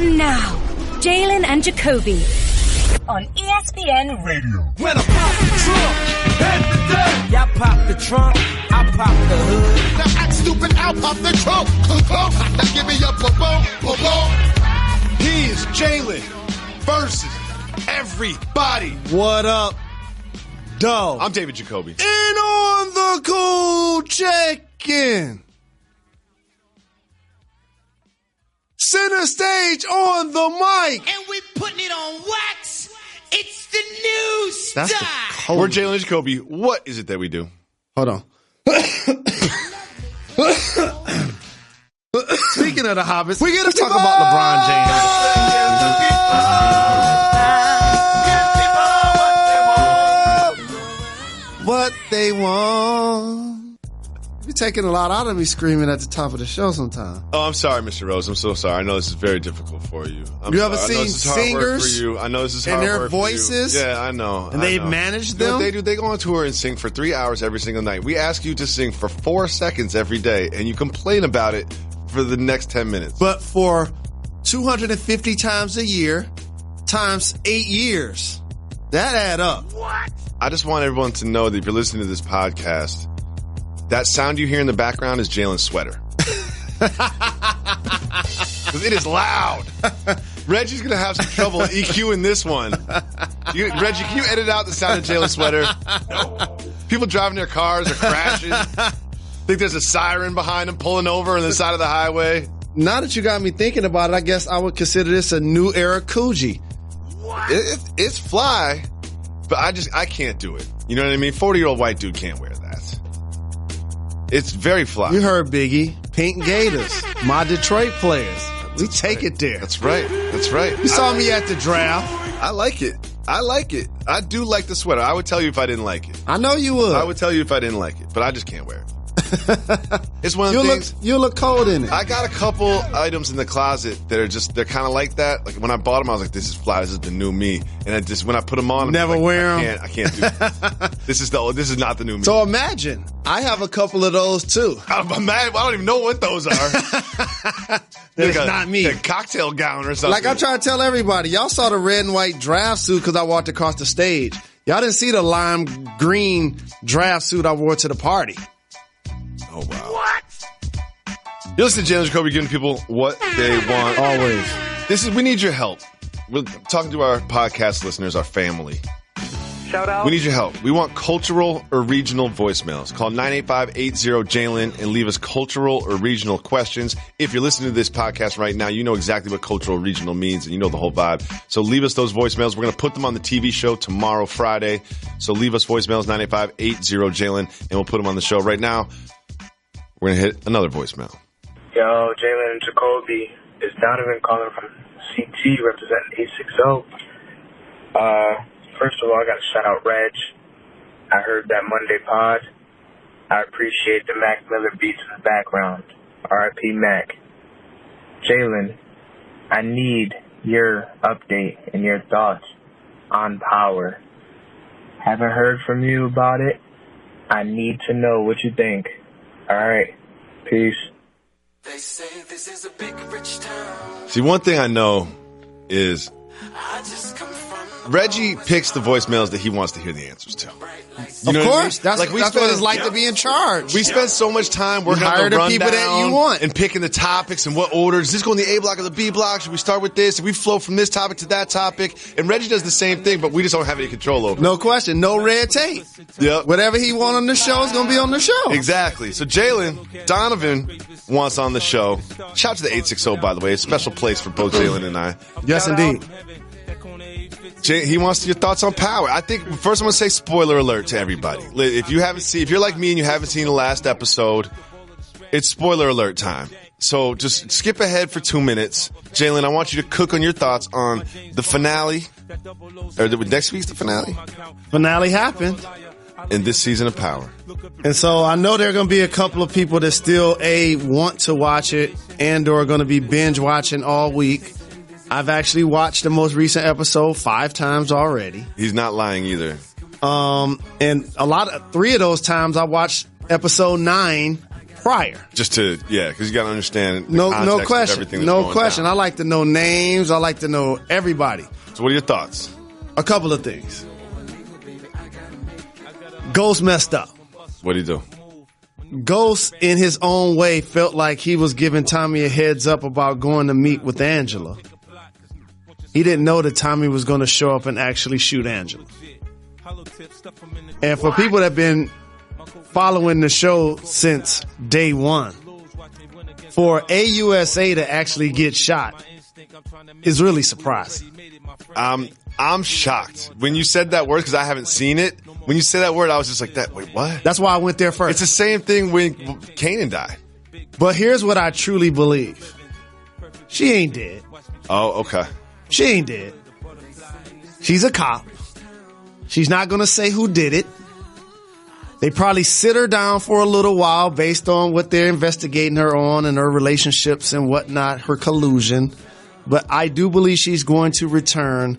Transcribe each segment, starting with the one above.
And now, Jalen and Jacoby on ESPN Radio. When I pop the trunk, head to death. Y'all pop the trunk, I pop the hood. Now act stupid, I'll pop the trunk. Now give me your boom. He is Jalen versus everybody. What up, Doe? I'm David Jacoby. And on the cool check-in. Center stage on the mic. And we putting it on wax. It's the new style. We're Jalen and Jacoby. What is it that we do? Hold on. Speaking of the Hobbits, we got to talk about LeBron James. What they want. You're taking a lot out of me screaming at the top of the show sometimes. Oh, I'm sorry, Mr. Rose. I'm so sorry. I know this is very difficult for you. You ever seen singers? For you. I know this is hard and their work voices? For you. Yeah, I know. And they manage them? They do. They go on tour and sing for 3 hours every single night. We ask you to sing for 4 seconds every day, and you complain about it for the next 10 minutes. But for 250 times a year, times 8 years, that add up. What? I just want everyone to know that if you're listening to this podcast, that sound you hear in the background is Jalen's sweater. Because it is loud. Reggie's going to have some trouble EQing this one. Reggie, can you edit out the sound of Jalen's sweater? No. People driving their cars or crashing. Think there's a siren behind them pulling over on the side of the highway. Now that you got me thinking about it, I guess I would consider this a new era Coogee. What? It's fly, but I can't do it. You know what I mean? 40-year-old white dude can't wear that. It's very fly. You heard Biggie. Pink Gators. My Detroit players. We take it there. That's right. That's right. You saw me at the draft. I like it. I do like the sweater. I would tell you if I didn't like it. I know you would. I would tell you if I didn't like it, but I just can't wear it. It's one of the things. You look cold in it. I got a couple items in the closet that are they're kind of like that. Like when I bought them, I was like, this is fly. This is the new me. And when I put them on, never wear them. I can't do it. This is not the new me. So imagine, I have a couple of those too. I'm mad. I don't even know what those are. It's not me. A cocktail gown or something. Like I'm trying to tell everybody, y'all saw the red and white draft suit because I walked across the stage. Y'all didn't see the lime green draft suit I wore to the party. Oh, wow. What? You listen to Jalen Jacoby giving people what they want. Always. We need your help. We're talking to our podcast listeners, our family. Shout out. We need your help. We want cultural or regional voicemails. Call 985-80-JALEN and leave us cultural or regional questions. If you're listening to this podcast right now, you know exactly what cultural or regional means and you know the whole vibe. So leave us those voicemails. We're going to put them on the TV show tomorrow, Friday. So leave us voicemails, 985-80-JALEN, and we'll put them on the show right now. We're going to hit another voicemail. Yo, Jalen and Jacoby. It's Donovan calling from CT representing 860. First of all, I got to shout out Reg. I heard that Monday pod. I appreciate the Mac Miller beats in the background. R.I.P. Mac. Jalen, I need your update and your thoughts on Power. Haven't heard from you about it. I need to know what you think. All right. Peace. They say this is a big rich town. See, one thing I know is I just come from Reggie picks the voicemails that he wants to hear the answers to. Of course. That's what it's like to be in charge. We spend so much time working on the rundown people that you want and picking the topics and what order. Does this go in the A block or the B block? Should we start with this? And we flow from this topic to that topic. And Reggie does the same thing, but we just don't have any control over it. No question. No red tape. Yep. Whatever he wants on the show is going to be on the show. Exactly. So Jalen, Donovan wants on the show. Shout out to the 860, by the way. A special place for both Jalen and I. Yes, indeed. He wants your thoughts on Power. I think first I'm going to say spoiler alert to everybody. If you're like me and you haven't seen the last episode, it's spoiler alert time. So just skip ahead for 2 minutes. Jalen, I want you to cook on your thoughts on the finale. Or next week's the finale? Finale happened. In this season of Power. And so I know there are going to be a couple of people that still, want to watch it and or are going to be binge watching all week. I've actually watched the most recent episode 5 times already. He's not lying either. And 3 of those times I watched episode 9 prior. Just to, because you got to understand the No context question. of everything that's No going question. down. I like to know names. I like to know everybody. So what are your thoughts? A couple of things. Ghost messed up. What do you do? Ghost, in his own way, felt like he was giving Tommy a heads up about going to meet with Angela. He didn't know that Tommy was going to show up and actually shoot Angela. And for people that have been following the show since day one, for AUSA to actually get shot is really surprising. I'm shocked. When you said that word, because I haven't seen it, when you said that word, I was just like, wait, what? That's why I went there first. It's the same thing when Kanan died. But here's what I truly believe. She ain't dead. Oh, okay. She ain't dead. She's a cop. She's not going to say who did it. They probably sit her down for a little while based on what they're investigating her on and her relationships and whatnot, her collusion. But I do believe she's going to return.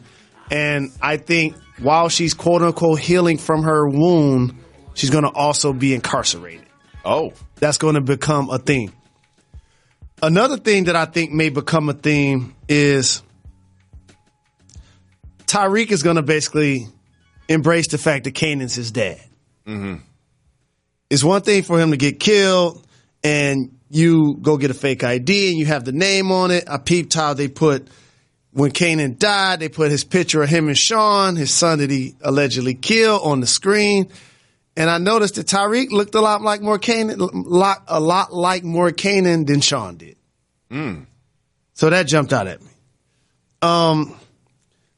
And I think while she's quote unquote healing from her wound, she's going to also be incarcerated. Oh. That's going to become a theme. Another thing that I think may become a theme is Tariq is going to basically embrace the fact that Kanan's his dad. Mm-hmm. It's one thing for him to get killed and you go get a fake ID and you have the name on it. I peeped how they put, when Kanan died, they put his picture of him and Sean, his son that he allegedly killed, on the screen. And I noticed that Tariq looked a lot like more Kanan than Sean did. So that jumped out at me.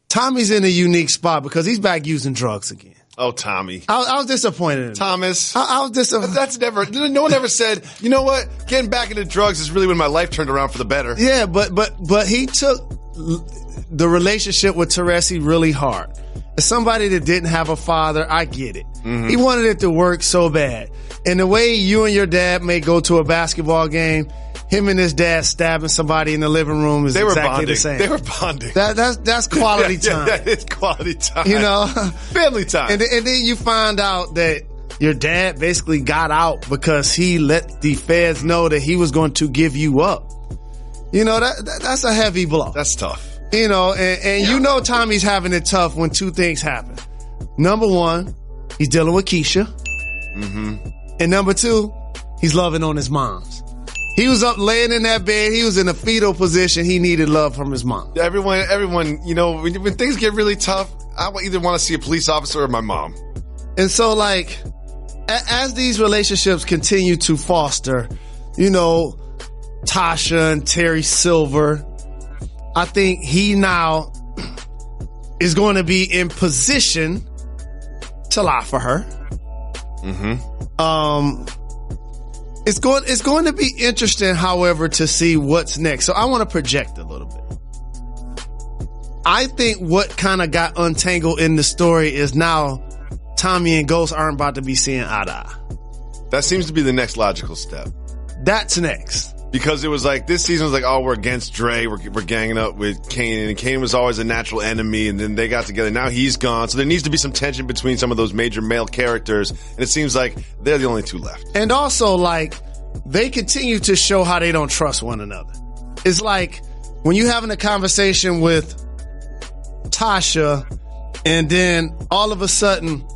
Tommy's in a unique spot because he's back using drugs again. Oh, Tommy. I was disappointed in him. Thomas. I was disappointed. That's never, no one ever said, you know what? Getting back into drugs is really when my life turned around for the better. Yeah, but he took the relationship with Teresi really hard. As somebody that didn't have a father, I get it. Mm-hmm. He wanted it to work so bad. And the way you and your dad may go to a basketball game, him and his dad stabbing somebody in the living room is exactly the same. They were bonding. That's quality time. Yeah, that is quality time. You know? Family time. And then you find out that your dad basically got out because he let the feds know that he was going to give you up. You know, that's a heavy blow. That's tough. You know, and you know Tommy's having it tough when two things happen. Number one, he's dealing with Keisha. Mm-hmm. And number two, he's loving on his moms. He was up laying in that bed. He was in a fetal position. He needed love from his mom. Everyone, you know, when things get really tough, I either want to see a police officer or my mom. And so, like, as these relationships continue to foster, you know, Tasha and Terry Silver, I think he now is going to be in position to lie for her. Mm-hmm. It's going to be interesting, however, to see what's next. So I want to project a little bit. I think what kind of got untangled in the story is now Tommy and Ghost aren't about to be seeing eye to eye. That seems to be the next logical step. That's next. Because it was like, this season was like, oh, we're against Dre. We're ganging up with Kanan. And Kanan was always a natural enemy. And then they got together. Now he's gone. So there needs to be some tension between some of those major male characters. And it seems like they're the only two left. And also, like, they continue to show how they don't trust one another. It's like when you're having a conversation with Tasha and then all of a sudden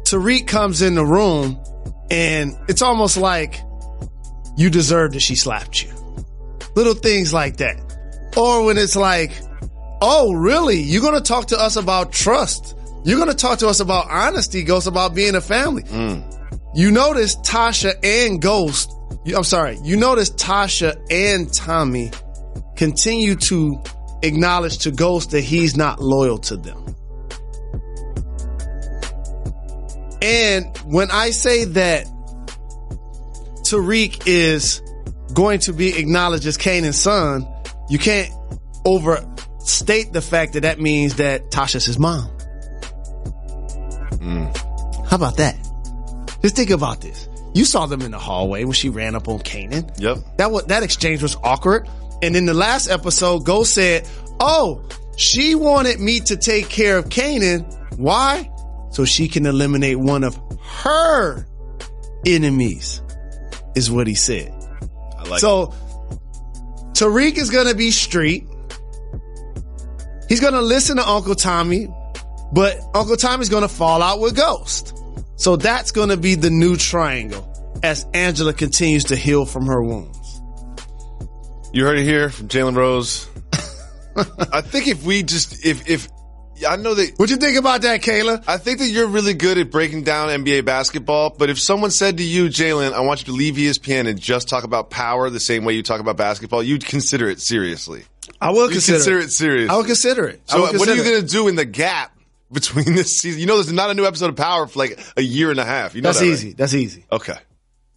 Tariq comes in the room and it's almost like you deserved that she slapped you. Little things like that. Or when it's like, oh, really? You're going to talk to us about trust. You're going to talk to us about honesty, Ghost, about being a family. You notice Tasha and you notice Tasha and Tommy continue to acknowledge to Ghost that he's not loyal to them. And when I say that Tariq is going to be acknowledged as Kanan's son, you can't overstate the fact that that means that Tasha's his mom. How about that? Just think about this. You saw them in the hallway when she ran up on Kanan. Yep. That exchange was awkward. And in the last episode, Ghost said, oh, she wanted me to take care of Kanan. Why? So she can eliminate one of her enemies. is what he said. I like so Tariq is going to be street. He's going to listen to Uncle Tommy, but Uncle Tommy's going to fall out with Ghost. So that's going to be the new triangle as Angela continues to heal from her wounds. You heard it here from Jalen Rose. I think if we just, if I know that. What you think about that, Kayla? I think that you're really good at breaking down NBA basketball, but if someone said to you, Jalen, I want you to leave ESPN and just talk about power the same way you talk about basketball, you'd consider it seriously. I will consider it seriously. I will consider it. So what are you going to do in the gap between this season? You know there's not a new episode of Power for like a year and a half. You know That's that, easy. Right? That's easy. Okay.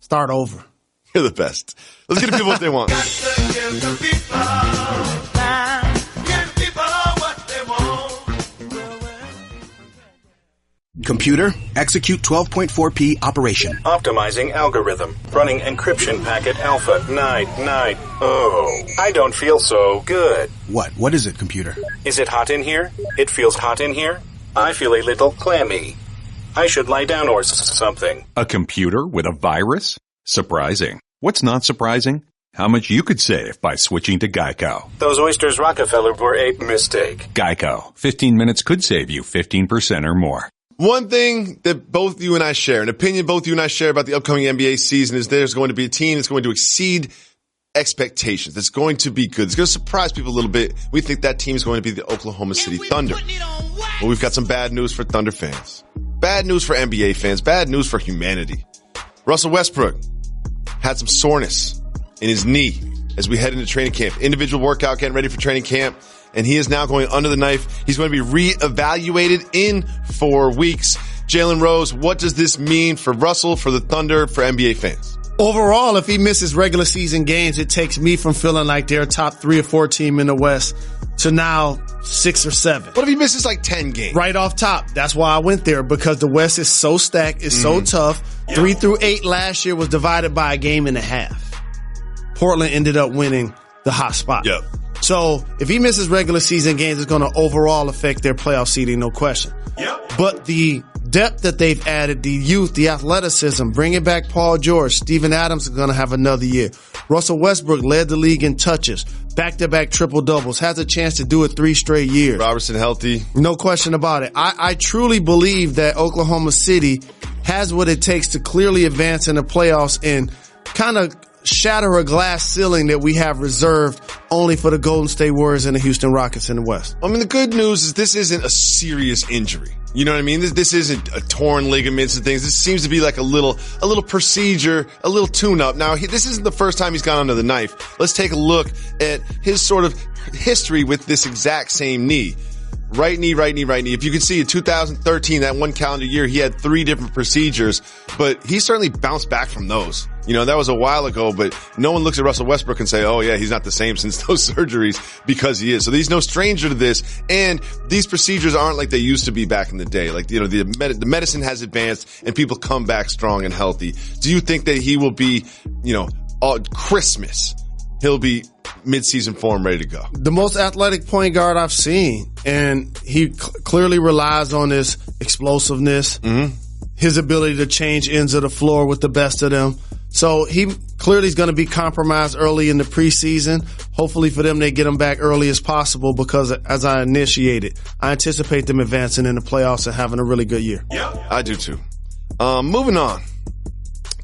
Start over. You're the best. Let's give the people what they want. Computer, execute 12.4p operation. Optimizing algorithm. Running encryption packet alpha. Night. Oh, I don't feel so good. What is it, computer? Is it hot in here? It feels hot in here. I feel a little clammy. I should lie down or something. A computer with a virus? Surprising. What's not surprising? How much you could save by switching to Geico. Those oysters Rockefeller were a mistake. Geico. 15 minutes could save you 15% or more. One thing that both you and I share, an opinion both you and I share about the upcoming NBA season is there's going to be a team that's going to exceed expectations. It's going to be good. It's going to surprise people a little bit. We think that team is going to be the Oklahoma City Thunder. Well, we've got some bad news for Thunder fans. Bad news for NBA fans. Bad news for humanity. Russell Westbrook had some soreness in his knee as we head into training camp. Individual workout, getting ready for training camp. And he is now going under the knife. He's going to be reevaluated in 4 weeks. Jalen Rose, what does this mean for Russell, for the Thunder, for NBA fans? Overall, if he misses regular season games, it takes me from feeling like they're a top 3 or 4 team in the West to now 6 or 7. What if he misses like 10 games? Right off top. That's why I went there, because the West is so stacked, it's so tough. 3 through 8 last year was divided by a game and a half. Portland ended up winning the hot spot. Yep. So if he misses regular season games, it's going to overall affect their playoff seeding, no question. Yep. But the depth that they've added, the youth, the athleticism, bringing back Paul George, Steven Adams is going to have another year. Russell Westbrook led the league in touches, back-to-back triple-doubles, has a chance to do it 3 straight years. Robertson healthy. No question about it. I truly believe that Oklahoma City has what it takes to clearly advance in the playoffs and kind of shatter a glass ceiling that we have reserved only for the Golden State Warriors and the Houston Rockets in the West. I mean, the good news is this isn't a serious injury. You know what I mean? This isn't a torn ligaments and things. This seems to be like a little procedure, a little tune-up. Now, this isn't the first time he's gone under the knife. Let's take a look at his sort of history with this exact same knee. Right knee. If you can see in 2013, that one calendar year, he had 3 different procedures, but he certainly bounced back from those. You know, that was a while ago, but no one looks at Russell Westbrook and say, oh yeah, he's not the same since those surgeries, because he is. So he's no stranger to this. And these procedures aren't like they used to be back in the day. Like, you know, the medicine has advanced and people come back strong and healthy. Do you think that he will be, you know, Christmas, he'll be mid-season form ready to go? The most athletic point guard I've seen, and he clearly relies on his explosiveness, his ability to change ends of the floor with the best of them. So he clearly is going to be compromised early in the preseason. Hopefully for them, they get him back early as possible, because as I initiated, I anticipate them advancing in the playoffs and having a really good year. Yep. I do too. Moving on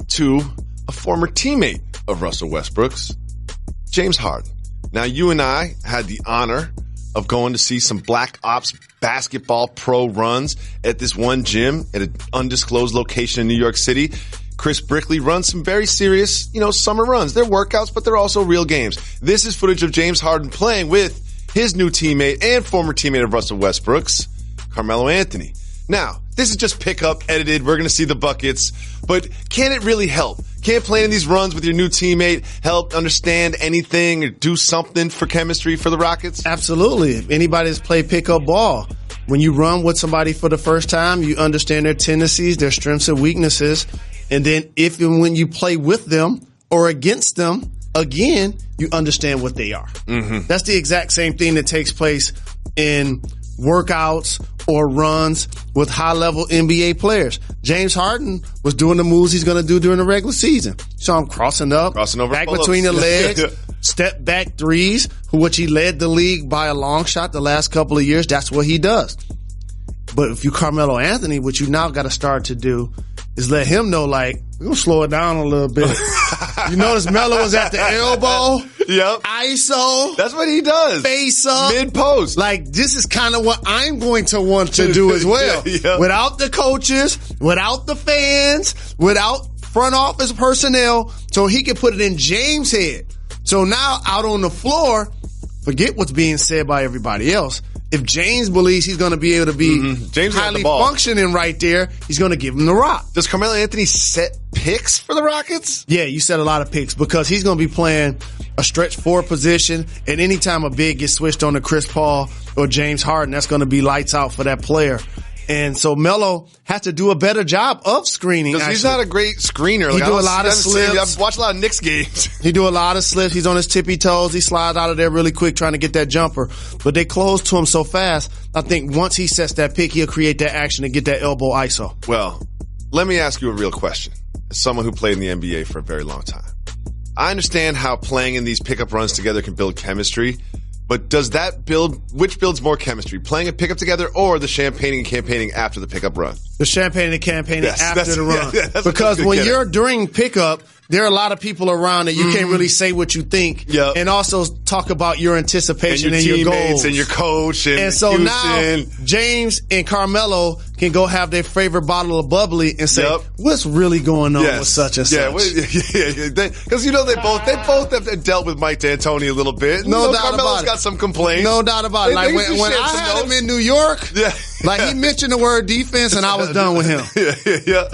to a former teammate of Russell Westbrook's, James Harden. Now, you and I had the honor of going to see some Black Ops basketball pro runs at this one gym at an undisclosed location in New York City. Chris Brickley runs some very serious, you know, summer runs. They're workouts, but they're also real games. This is footage of James Harden playing with his new teammate and former teammate of Russell Westbrook's, Carmelo Anthony. Now, this is just pickup, edited. We're going to see the buckets. But can it really help? Can't playing these runs with your new teammate help understand anything or do something for chemistry for the Rockets? Absolutely. If anybody has played pickup ball, when you run with somebody for the first time, you understand their tendencies, their strengths and weaknesses. And then if and when you play with them or against them, again, you understand what they are. That's the exact same thing that takes place in workouts or runs with high-level NBA players. James Harden was doing the moves he's going to do during the regular season. So I'm crossing over back between the legs, step back threes, which he led the league by a long shot the last couple of years. That's what he does. But if you Carmelo Anthony, what you now got to start to do is let him know, like, we're going to slow it down a little bit. You notice Melo was at the elbow. Yep. ISO. That's what he does. Face up. Mid-post. Like, this is kind of what I'm going to want to do as well. Yeah. Without the coaches, without the fans, without front office personnel, so he can put it in James' head. So now out on the floor, forget what's being said by everybody else. If James believes he's going to be able to be highly functioning right there, he's going to give him the rock. Does Carmelo Anthony set picks for the Rockets? Yeah, you set a lot of picks because he's going to be playing a stretch forward position, and anytime a big gets switched on to Chris Paul or James Harden, that's going to be lights out for that player. And so Melo has to do a better job of screening. Because he's not a great screener. He do a lot of slips. I've watched a lot of Knicks games. He do a lot of slips. He's on his tippy toes. He slides out of there really quick trying to get that jumper. But they close to him so fast, I think once he sets that pick, he'll create that action and get that elbow ISO. Well, let me ask you a real question. As someone who played in the NBA for a very long time, I understand how playing in these pickup runs together can build chemistry. But does that which builds more chemistry? Playing a pickup together or the champagning and campaigning after the pickup run? The champagning and campaigning after the run. Yeah, because when you're during pickup, there are a lot of people around that you can't really say what you think. Yep. And also talk about your anticipation and your goals. And your coach. And so Houston. now James and Carmelo can go have their favorite bottle of bubbly and say, what's really going on with such and such? Because, they both have dealt with Mike D'Antoni a little bit. No doubt Carmelo's about it. got some complaints. No doubt about it. Like when I had him in New York, like he mentioned the word defense and I was done with him.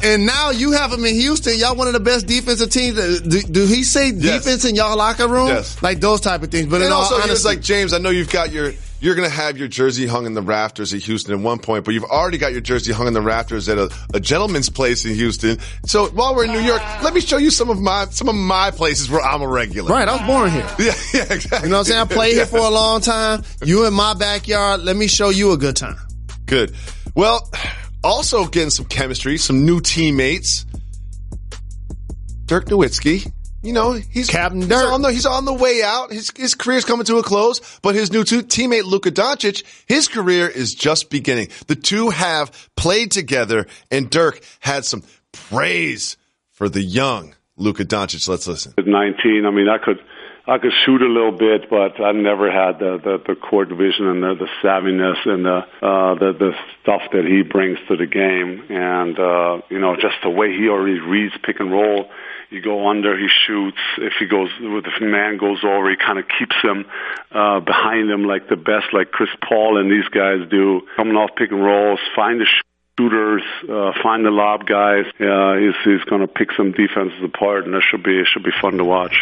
And now you have him in Houston. Y'all one of the best defensive teams. Do he say defense in y'all locker room? Yes. Like those type of things. But and in also, all honesty, it's like, James, I know you're going to have your jersey hung in the rafters at Houston at one point, but you've already got your jersey hung in the rafters at a gentleman's place in Houston. So while we're in New York, let me show you some of my places where I'm a regular. Right, I was born here. Yeah, exactly. You know what I'm saying? I played here for a long time. You in my backyard. Let me show you a good time. Good. Well, also getting some chemistry, some new teammates. Dirk Nowitzki. He's Captain Dirk. He's on the way out. His career's coming to a close, but his new teammate Luka Doncic, his career is just beginning. The two have played together, and Dirk had some praise for the young Luka Doncic. Let's listen. At 19, I mean, I could shoot a little bit, but I never had the court vision and the savviness and the stuff that he brings to the game, and just the way he already reads pick and roll. You go under, he shoots. If a man goes over, he kind of keeps him behind him like the best, like Chris Paul and these guys do. Coming off pick and rolls, find the shooters, find the lob guys. He's going to pick some defenses apart, and it should be fun to watch.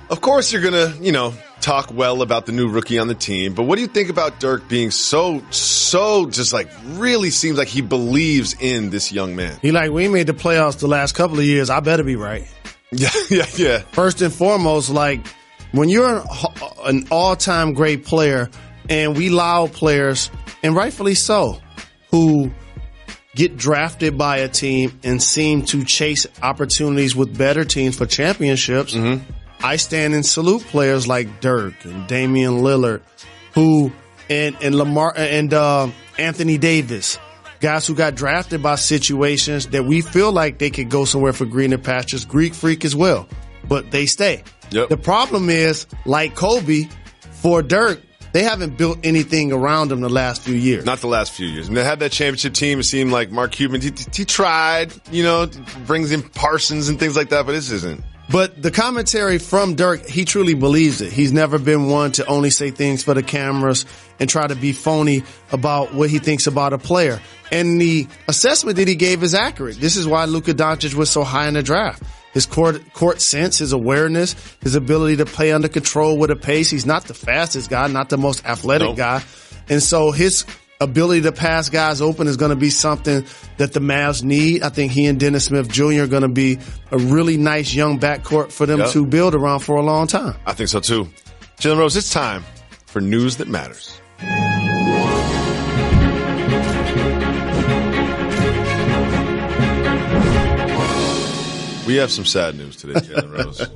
Of course, you're going to, talk well about the new rookie on the team, but what do you think about Dirk being so just like really seems like he believes in this young man? We made the playoffs the last couple of years. I better be right. Yeah. First and foremost, like when you're an all-time great player, and we allow players, and rightfully so, who get drafted by a team and seem to chase opportunities with better teams for championships. I stand and salute players like Dirk and Damian Lillard, and Lamar and Anthony Davis. Guys who got drafted by situations that we feel like they could go somewhere for greener pastures. Greek freak as well, but they stay. Yep. The problem is, like Kobe, for Dirk, they haven't built anything around him the last few years. Not the last few years. And they had that championship team. It seemed like Mark Cuban, he tried, brings in Parsons and things like that, but this isn't. But the commentary from Dirk, he truly believes it. He's never been one to only say things for the cameras and try to be phony about what he thinks about a player. And the assessment that he gave is accurate. This is why Luka Doncic was so high in the draft. His court sense, his awareness, his ability to play under control with a pace. He's not the fastest guy, not the most athletic guy. And so his ability to pass guys open is going to be something that the Mavs need. I think he and Dennis Smith Jr. are going to be a really nice young backcourt for them to build around for a long time. I think so too. Jalen Rose, it's time for News That Matters. We have some sad news today, Jalen Rose.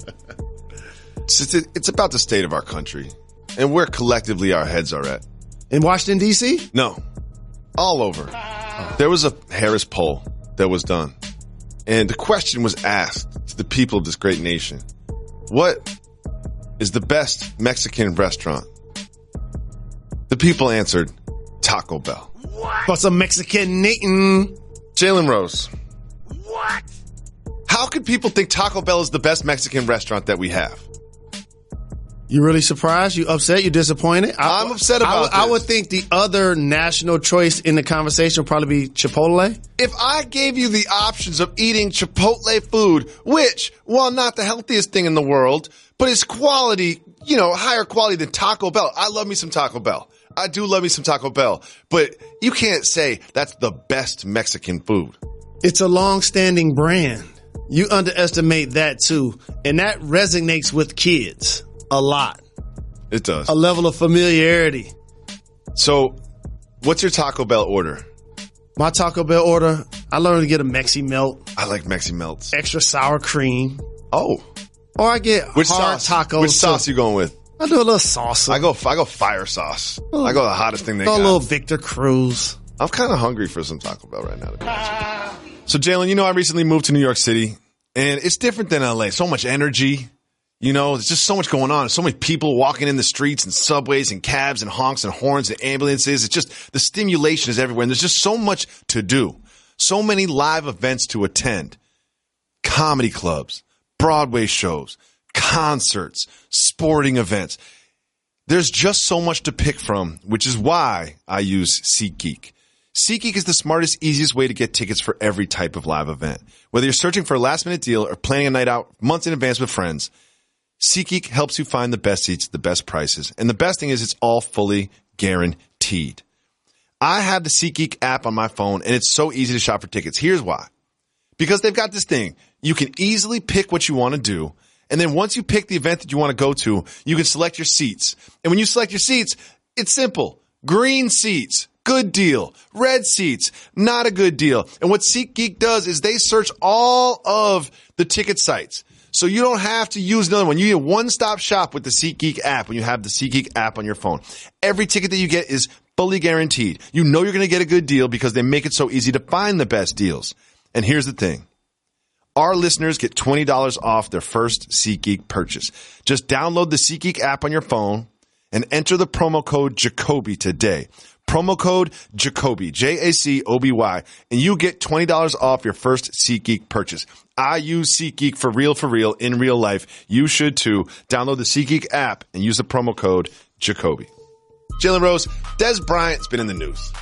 It's about the state of our country and where collectively our heads are at. In Washington, D.C.? No. All over. There was a Harris poll that was done. And the question was asked to the people of this great nation. What is the best Mexican restaurant? The people answered Taco Bell. What? For some Mexican eating. Jalen Rose. What? How could people think Taco Bell is the best Mexican restaurant that we have? You really surprised? You upset? You disappointed? I'm upset about this. I would think the other national choice in the conversation would probably be Chipotle. If I gave you the options of eating Chipotle food, which, while not the healthiest thing in the world, but is quality, higher quality than Taco Bell. I love me some Taco Bell. I do love me some Taco Bell. But you can't say that's the best Mexican food. It's a long-standing brand. You underestimate that too. And that resonates with kids. A lot. It does. A level of familiarity. So, what's your Taco Bell order? My Taco Bell order, I learned to get a Mexi Melt. I like Mexi Melts. Extra sour cream. Oh. Or I get hard tacos. Which sauce you going with? I do a little salsa. I go fire sauce. I go the hottest thing they got. A little Victor Cruz. I'm kind of hungry for some Taco Bell right now, to be honest with you. So, Jalen, I recently moved to New York City, and it's different than LA. So much energy. There's just so much going on. So many people walking in the streets and subways and cabs and honks and horns and ambulances. It's just the stimulation is everywhere. And there's just so much to do. So many live events to attend. Comedy clubs, Broadway shows, concerts, sporting events. There's just so much to pick from, which is why I use SeatGeek. SeatGeek is the smartest, easiest way to get tickets for every type of live event. Whether you're searching for a last-minute deal or planning a night out months in advance with friends, SeatGeek helps you find the best seats, the best prices. And the best thing is it's all fully guaranteed. I have the SeatGeek app on my phone, and it's so easy to shop for tickets. Here's why. Because they've got this thing. You can easily pick what you want to do. And then once you pick the event that you want to go to, you can select your seats. And when you select your seats, it's simple. Green seats, good deal. Red seats, not a good deal. And what SeatGeek does is they search all of the ticket sites. So you don't have to use another one. You get a one-stop shop with the SeatGeek app when you have the SeatGeek app on your phone. Every ticket that you get is fully guaranteed. You know you're going to get a good deal because they make it so easy to find the best deals. And here's the thing. Our listeners get $20 off their first SeatGeek purchase. Just download the SeatGeek app on your phone and enter the promo code Jacoby today. Promo code Jacoby, Jacoby, and you get $20 off your first SeatGeek purchase. I use SeatGeek for real, in real life. You should too. Download the SeatGeek app and use the promo code Jacoby. Jalen Rose, Des Bryant's been in the news.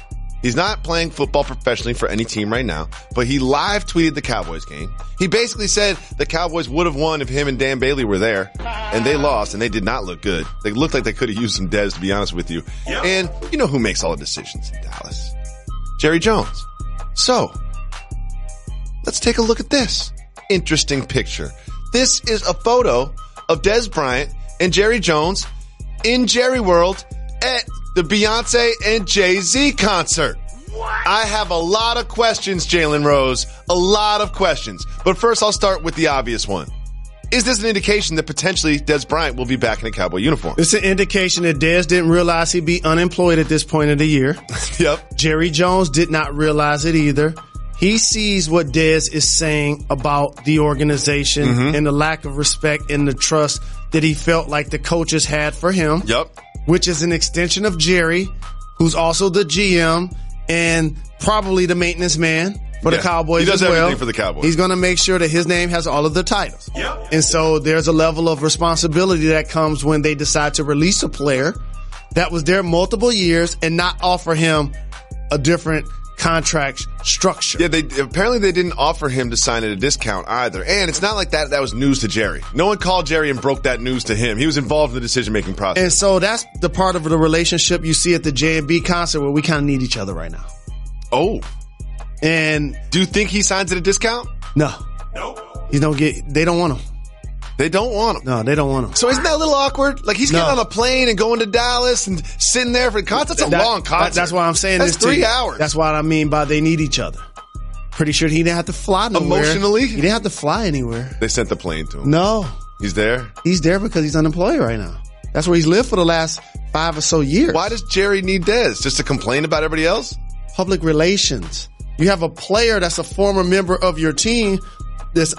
He's not playing football professionally for any team right now, but he live tweeted the Cowboys game. He basically said the Cowboys would have won if him and Dan Bailey were there, and they lost, and they did not look good. They looked like they could have used some Des, to be honest with you. Yep. And you know who makes all the decisions in Dallas? Jerry Jones. So, let's take a look at this interesting picture. This is a photo of Des Bryant and Jerry Jones in Jerry World at the Beyonce and Jay-Z concert. What? I have a lot of questions, Jalen Rose. A lot of questions. But first, I'll start with the obvious one. Is this an indication that potentially Des Bryant will be back in a Cowboy uniform? It's an indication that Des didn't realize he'd be unemployed at this point of the year. Yep. Jerry Jones did not realize it either. He sees what Des is saying about the organization and the lack of respect and the trust that he felt like the coaches had for him. Yep. Which is an extension of Jerry, who's also the GM and probably the maintenance man for the Cowboys as well. He does everything for the Cowboys. He's going to make sure that his name has all of the titles. Yep. And so there's a level of responsibility that comes when they decide to release a player that was there multiple years and not offer him a different contract structure. Yeah, apparently they didn't offer him to sign at a discount either. And it's not like that was news to Jerry. No one called Jerry and broke that news to him. He was involved in the decision-making process. And so that's the part of the relationship you see at the J&B concert where we kind of need each other right now. Oh. And do you think he signs at a discount? No. Nope. They don't want him. They don't want him. No, they don't want him. So isn't that a little awkward? Like he's getting on a plane and going to Dallas and sitting there for the concert. That's a long concert. That's why I'm saying that's this to you. 3 hours. That's what I mean by they need each other. Pretty sure he didn't have to fly nowhere. Emotionally? He didn't have to fly anywhere. They sent the plane to him. No. He's there? He's there because he's unemployed right now. That's where he's lived for the last 5 or so years. Why does Jerry need Dez? Just to complain about everybody else? Public relations. You have a player that's a former member of your team that's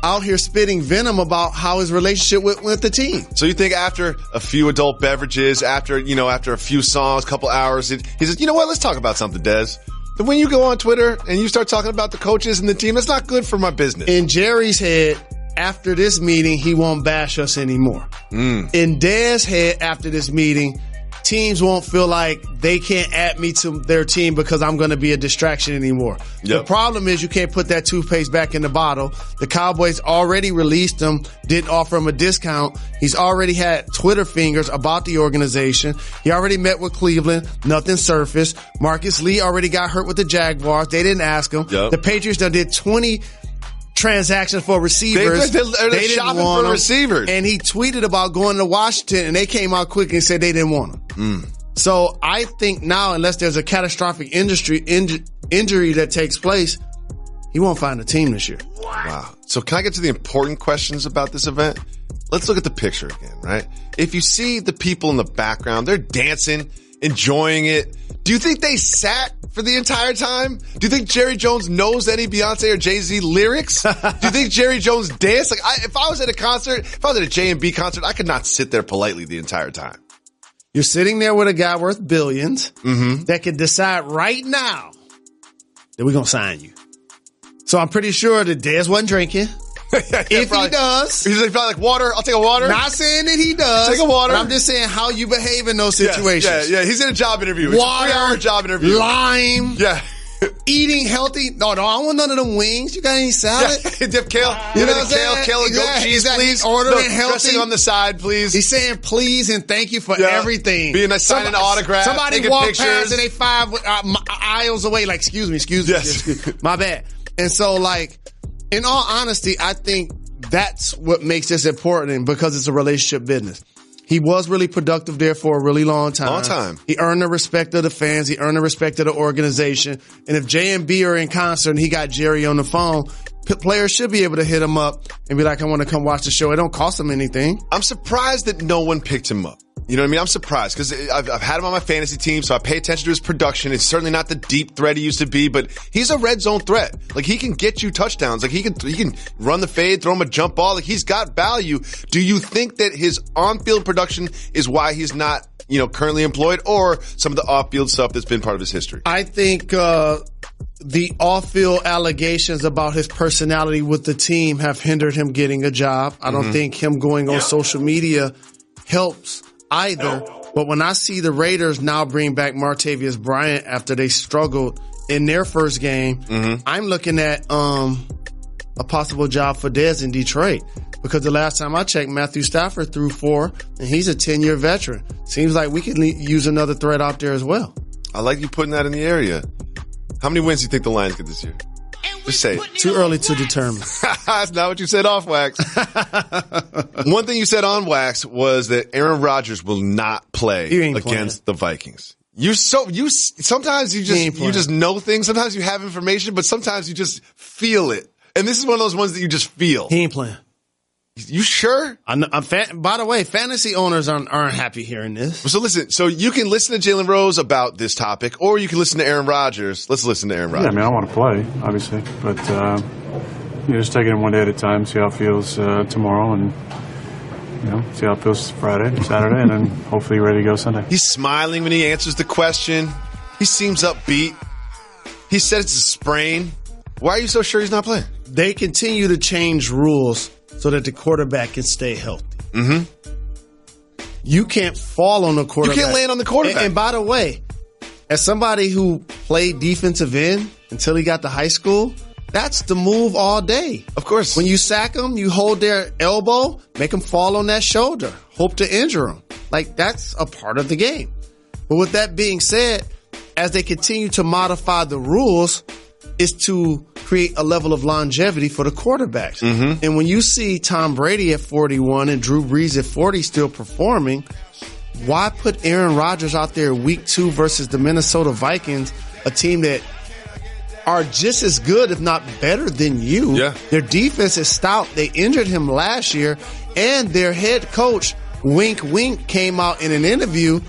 out here spitting venom about how his relationship with the team. So you think after a few adult beverages, after a few songs, couple hours, he says, you know what, let's talk about something, Dez. But when you go on Twitter and you start talking about the coaches and the team, that's not good for my business. In Jerry's head, after this meeting, he won't bash us anymore. In Dez's head, after this meeting, teams won't feel like they can't add me to their team because I'm going to be a distraction anymore. Yep. The problem is you can't put that toothpaste back in the bottle. The Cowboys already released him, didn't offer him a discount. He's already had Twitter fingers about the organization. He already met with Cleveland. Nothing surfaced. Marcus Lee already got hurt with the Jaguars. They didn't ask him. Yep. The Patriots done did 20 transactions for receivers. They're didn't shopping want for him. receivers. And he tweeted about going to Washington, and they came out quick and said they didn't want him. So I think now, unless there's a catastrophic injury that takes place, he won't find a team this year. Wow. So can I get to the important questions about this event? Let's look at the picture again, right? If you see the people in the background, they're dancing, enjoying it. Do you think they sat for the entire time? Do you think Jerry Jones knows any Beyonce or Jay-Z lyrics? Do you think Jerry Jones danced? Like, if I was at a concert, if I was at a J&B concert, I could not sit there politely the entire time. You're sitting there with a guy worth billions that can decide right now that we're going to sign you. So I'm pretty sure that Dez wasn't drinking. If probably, he does. He's probably like, water, I'll take a water. Not saying that he does. Take a water. But I'm just saying how you behave in those situations. Yeah. He's in a job interview. Water, it's a 3-hour job interview. Lime. Yeah. Eating healthy. No, I don't want none of them wings. You got any salad? Yeah. Dip kale. You know what I'm saying? Kale and goat cheese, please. Ordering healthy. Dressing on the side, please. He's saying please and thank you for everything. Being nice, signing an autograph. Somebody walked past and they 5 aisles away like, excuse me. My bad. And so, like, in all honesty, I think that's what makes this important because it's a relationship business. He was really productive there for a really long time. He earned the respect of the fans. He earned the respect of the organization. And if J&B are in concert and he got Jerry on the phone, players should be able to hit him up and be like, I want to come watch the show. It don't cost him anything. I'm surprised that no one picked him up. You know what I mean? I'm surprised because I've had him on my fantasy team, so I pay attention to his production. It's certainly not the deep threat he used to be, but he's a red zone threat. Like, he can get you touchdowns. Like, he can run the fade, throw him a jump ball. Like, he's got value. Do you think that his on-field production is why he's not, currently employed, or some of the off-field stuff that's been part of his history? I think the off-field allegations about his personality with the team have hindered him getting a job. I don't think him going on social media helps either. But when I see the Raiders now bring back Martavius Bryant after they struggled in their first game, I'm looking at a possible job for Dez in Detroit. Because the last time I checked, Matthew Stafford threw 4, and he's a 10-year veteran. Seems like we could use another threat out there as well. I like you putting that in the area. How many wins do you think the Lions get this year? Just say it. Too early to determine. That's not what you said off Wax. One thing you said on Wax was that Aaron Rodgers will not play against the Vikings. Sometimes you just know things. Sometimes you have information, but sometimes you just feel it. And this is one of those ones that you just feel. He ain't playing. You sure? By the way, fantasy owners aren't happy hearing this. So listen, you can listen to Jalen Rose about this topic, or you can listen to Aaron Rodgers. Let's listen to Aaron Rodgers. Yeah, I mean, I want to play, obviously, but just taking it one day at a time, see how it feels tomorrow, and see how it feels Friday, Saturday, and then hopefully ready to go Sunday. He's smiling when he answers the question. He seems upbeat. He said it's a sprain. Why are you so sure he's not playing? They continue to change rules so that the quarterback can stay healthy. You can't fall on the quarterback. You can't land on the quarterback. And by the way, as somebody who played defensive end until he got to high school, that's the move all day. Of course. When you sack them, you hold their elbow, make them fall on that shoulder, hope to injure them. Like, that's a part of the game. But with that being said, as they continue to modify the rules, is to create a level of longevity for the quarterbacks. And when you see Tom Brady at 41 and Drew Brees at 40 still performing, why put Aaron Rodgers out there week 2 versus the Minnesota Vikings, a team that are just as good, if not better than you. Yeah. Their defense is stout. They injured him last year, and their head coach, Wink Wink, came out in an interview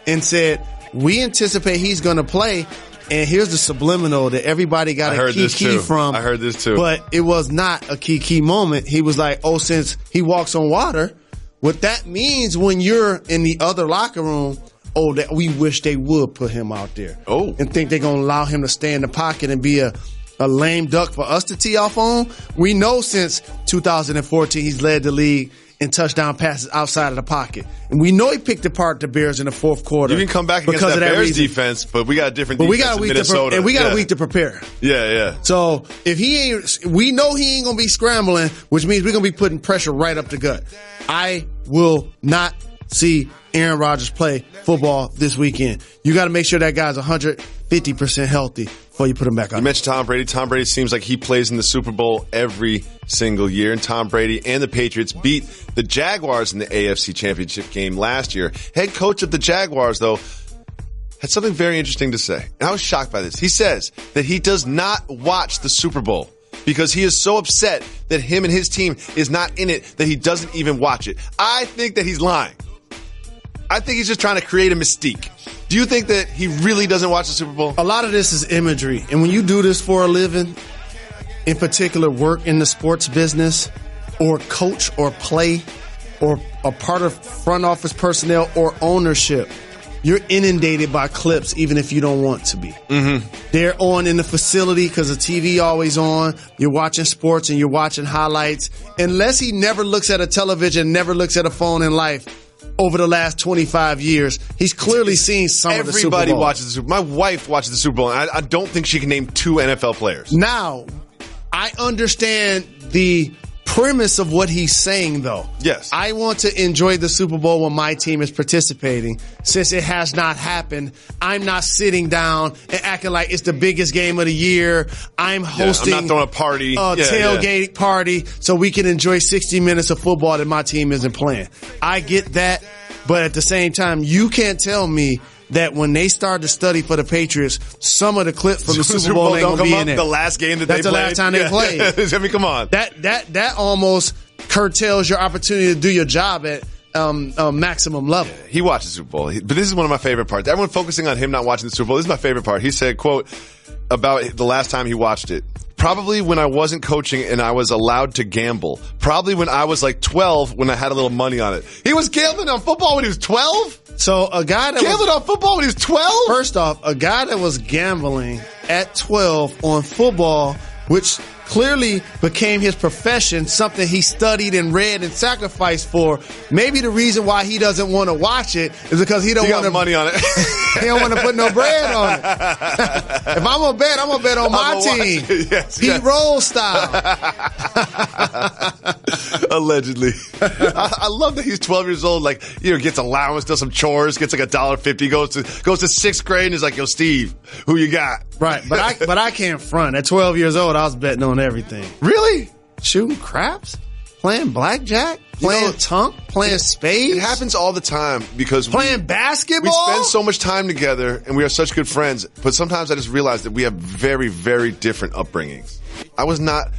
and said, we anticipate he's going to play. And here's the subliminal that everybody got a key from. I heard this too. But it was not a key moment. He was like, oh, since he walks on water, what that means when you're in the other locker room, oh, that we wish they would put him out there. Oh. And think they're going to allow him to stay in the pocket and be a lame duck for us to tee off on. We know since 2014 he's led the league in touchdown passes outside of the pocket. And we know he picked apart the Bears in the fourth quarter. You can come back against that Bears defense, but we got a different defense in Minnesota. And we got a week to prepare. Yeah. So if he ain't, we know he ain't going to be scrambling, which means we're going to be putting pressure right up the gut. I will not see Aaron Rodgers play football this weekend. You got to make sure that guy's 150% healthy before you put him back on. You mentioned Tom Brady. Tom Brady seems like he plays in the Super Bowl every single year. And Tom Brady and the Patriots beat the Jaguars in the AFC Championship game last year. Head coach of the Jaguars, though, had something very interesting to say. And I was shocked by this. He says that he does not watch the Super Bowl because he is so upset that him and his team is not in it that he doesn't even watch it. I think that he's lying. I think he's just trying to create a mystique. Do you think that he really doesn't watch the Super Bowl? A lot of this is imagery. And when you do this for a living, in particular work in the sports business or coach or play or a part of front office personnel or ownership, you're inundated by clips even if you don't want to be. Mm-hmm. They're on in the facility because the TV always on. You're watching sports and you're watching highlights. Unless he never looks at a television, never looks at a phone in life, over the last 25 years, he's clearly seen some of the Super Bowl. Everybody watches the Super Bowl. My wife watches the Super Bowl, and I don't think she can name 2 NFL players. Now, I understand the premise of what he's saying, though. Yes. I want to enjoy the Super Bowl when my team is participating. Since it has not happened, I'm not sitting down and acting like it's the biggest game of the year. I'm hosting I'm not throwing a party. Tailgate party so we can enjoy 60 minutes of football that my team isn't playing. I get that, but at the same time, you can't tell me that when they start to study for the Patriots, some of the clips from the Super Bowl ain't going to be in it. The last game that That's they played. That's the last time they played. I mean, come on. That almost curtails your opportunity to do your job at maximum level. Yeah, he watches the Super Bowl. But this is one of my favorite parts. Everyone focusing on him not watching the Super Bowl. This is my favorite part. He said, quote, about the last time he watched it. Probably when I wasn't coaching and I was allowed to gamble. Probably when I was like 12 when I had a little money on it. He was gambling on football when he was 12? So a guy that gambling on football when he was 12? First off, a guy that was gambling at 12 on football, which clearly became his profession, something he studied and read and sacrificed for. Maybe the reason why he doesn't want to watch it is because he don't want to money on it. He don't want to put no bread on it. If I'm gonna bet, I'm gonna bet on my team. Pete Rose style. Allegedly. I love that he's 12 years old, like, gets allowance, does some chores, gets like $1.50, goes to 6th grade and is like, yo, Steve, who you got? Right. But I can't front. At 12 years old, I was betting on everything. Really? Shooting craps? Playing blackjack? Playing tunk? Playing spades? It happens all the time because playing basketball? We spend so much time together and we are such good friends, but sometimes I just realize that we have very, very different upbringings. I was not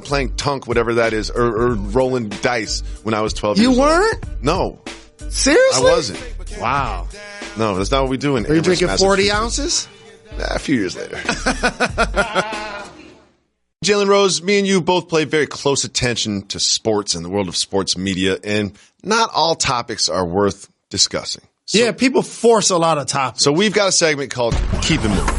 playing tunk, whatever that is, or rolling dice when I was 12 years old. You weren't? No. Seriously? I wasn't. Wow. No, that's not what we do in Are you drinking 40 ounces? A few years later. Jalen Rose, me and you both pay very close attention to sports and the world of sports media, and not all topics are worth discussing. So, people force a lot of topics. So we've got a segment called Keep It Moving.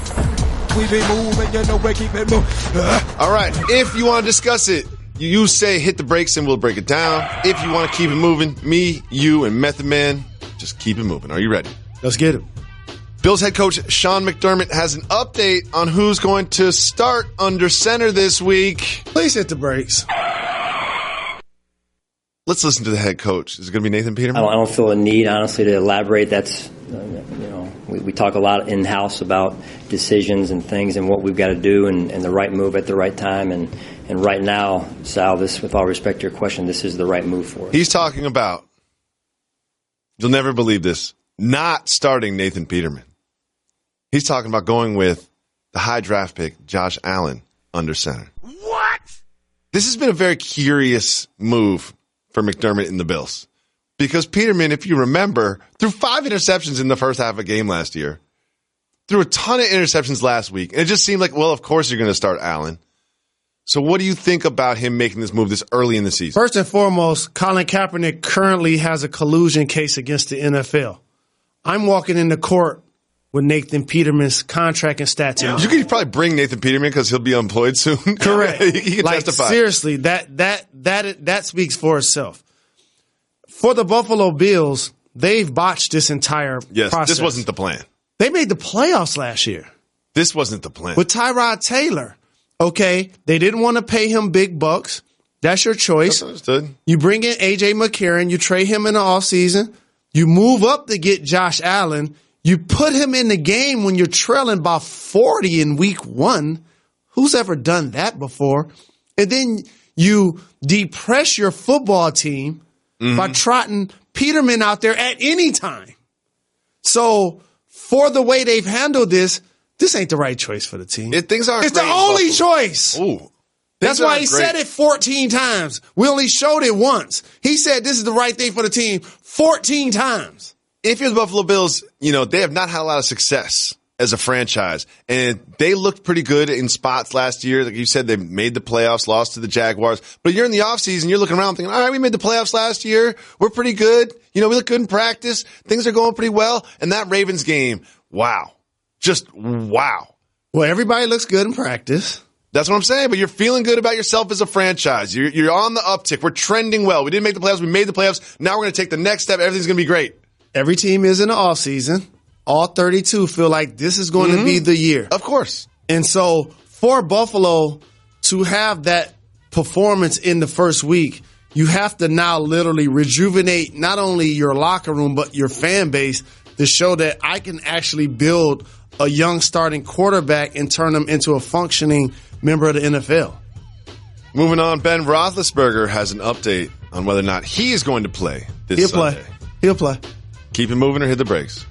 We be moving, we keep it moving. All right, if you want to discuss it, you say hit the brakes and we'll break it down. If you want to keep it moving, me, you, and Method Man, just keep it moving. Are you ready? Let's get it. Bills head coach Sean McDermott has an update on who's going to start under center this week. Please hit the brakes. Let's listen to the head coach. Is it going to be Nathan Peterman? I don't feel a need, honestly, to elaborate. That's, we talk a lot in-house about decisions and things and what we've got to do and the right move at the right time. And right now, Sal, this, with all respect to your question, this is the right move for us. He's talking about, you'll never believe this, not starting Nathan Peterman. He's talking about going with the high draft pick, Josh Allen, under center. What? This has been a very curious move for McDermott and the Bills. Because Peterman, if you remember, threw 5 interceptions in the first half of a game last year. Threw a ton of interceptions last week. And it just seemed like, well, of course you're going to start Allen. So what do you think about him making this move this early in the season? First and foremost, Colin Kaepernick currently has a collusion case against the NFL. I'm walking into court with Nathan Peterman's contract and stats. You could probably bring Nathan Peterman because he'll be unemployed soon. Correct. He can testify. Seriously, that speaks for itself. For the Buffalo Bills, they've botched this entire process. This wasn't the plan. They made the playoffs last year. This wasn't the plan. With Tyrod Taylor. Okay, they didn't want to pay him big bucks. That's your choice. That's understood. You bring in A.J. McCarron. You trade him in the offseason. You move up to get Josh Allen. You put him in the game when you're trailing by 40 in week 1. Who's ever done that before? And then you depress your football team by trotting Peterman out there at any time. So for the way they've handled this ain't the right choice for the team. Things aren't It's great the only choice. Ooh. That's why he said it 14 times. We only showed it once. He said this is the right thing for the team 14 times. If you're the Buffalo Bills, they have not had a lot of success as a franchise. And they looked pretty good in spots last year. Like you said, they made the playoffs, lost to the Jaguars. But you're in the offseason, you're looking around thinking, all right, we made the playoffs last year. We're pretty good. We look good in practice. Things are going pretty well. And that Ravens game, wow. Just wow. Well, everybody looks good in practice. That's what I'm saying. But you're feeling good about yourself as a franchise. You're on the uptick. We're trending well. We didn't make the playoffs. We made the playoffs. Now we're going to take the next step. Everything's going to be great. Every team is in the offseason. All 32 feel like this is going to be the year. Of course. And so for Buffalo to have that performance in the first week, you have to now literally rejuvenate not only your locker room, but your fan base to show that I can actually build a young starting quarterback and turn them into a functioning member of the NFL. Moving on, Ben Roethlisberger has an update on whether or not he is going to play this Sunday. He'll play. Keep it moving or hit the brakes?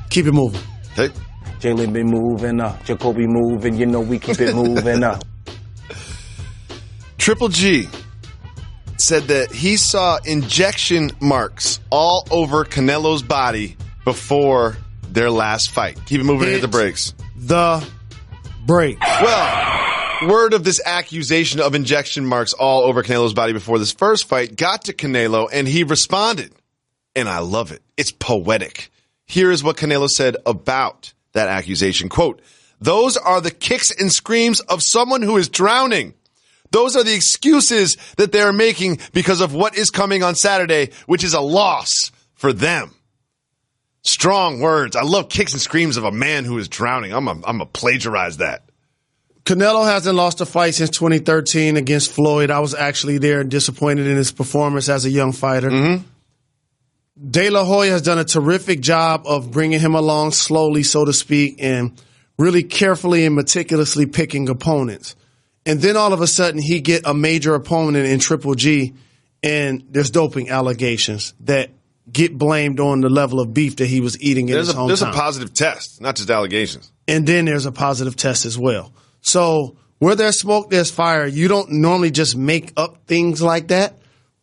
Keep it moving. Okay. Jalen been moving up. Jacoby moving. We keep it moving up. Triple G said that he saw injection marks all over Canelo's body before their last fight. Keep it moving and hit the brakes. The break. Well, word of this accusation of injection marks all over Canelo's body before this first fight got to Canelo, and he responded. And I love it. It's poetic. Here is what Canelo said about that accusation. Quote, "Those are the kicks and screams of someone who is drowning. Those are the excuses that they are making because of what is coming on Saturday, which is a loss for them." Strong words. I love kicks and screams of a man who is drowning. I'm a plagiarize that. Canelo hasn't lost a fight since 2013 against Floyd. I was actually there and disappointed in his performance as a young fighter. De La Hoya has done a terrific job of bringing him along slowly, so to speak, and really carefully and meticulously picking opponents. And then all of a sudden he get a major opponent in Triple G, and there's doping allegations that get blamed on the level of beef that he was eating in his hometown. There's a positive test, not just allegations. And then there's a positive test as well. So where there's smoke, there's fire. You don't normally just make up things like that,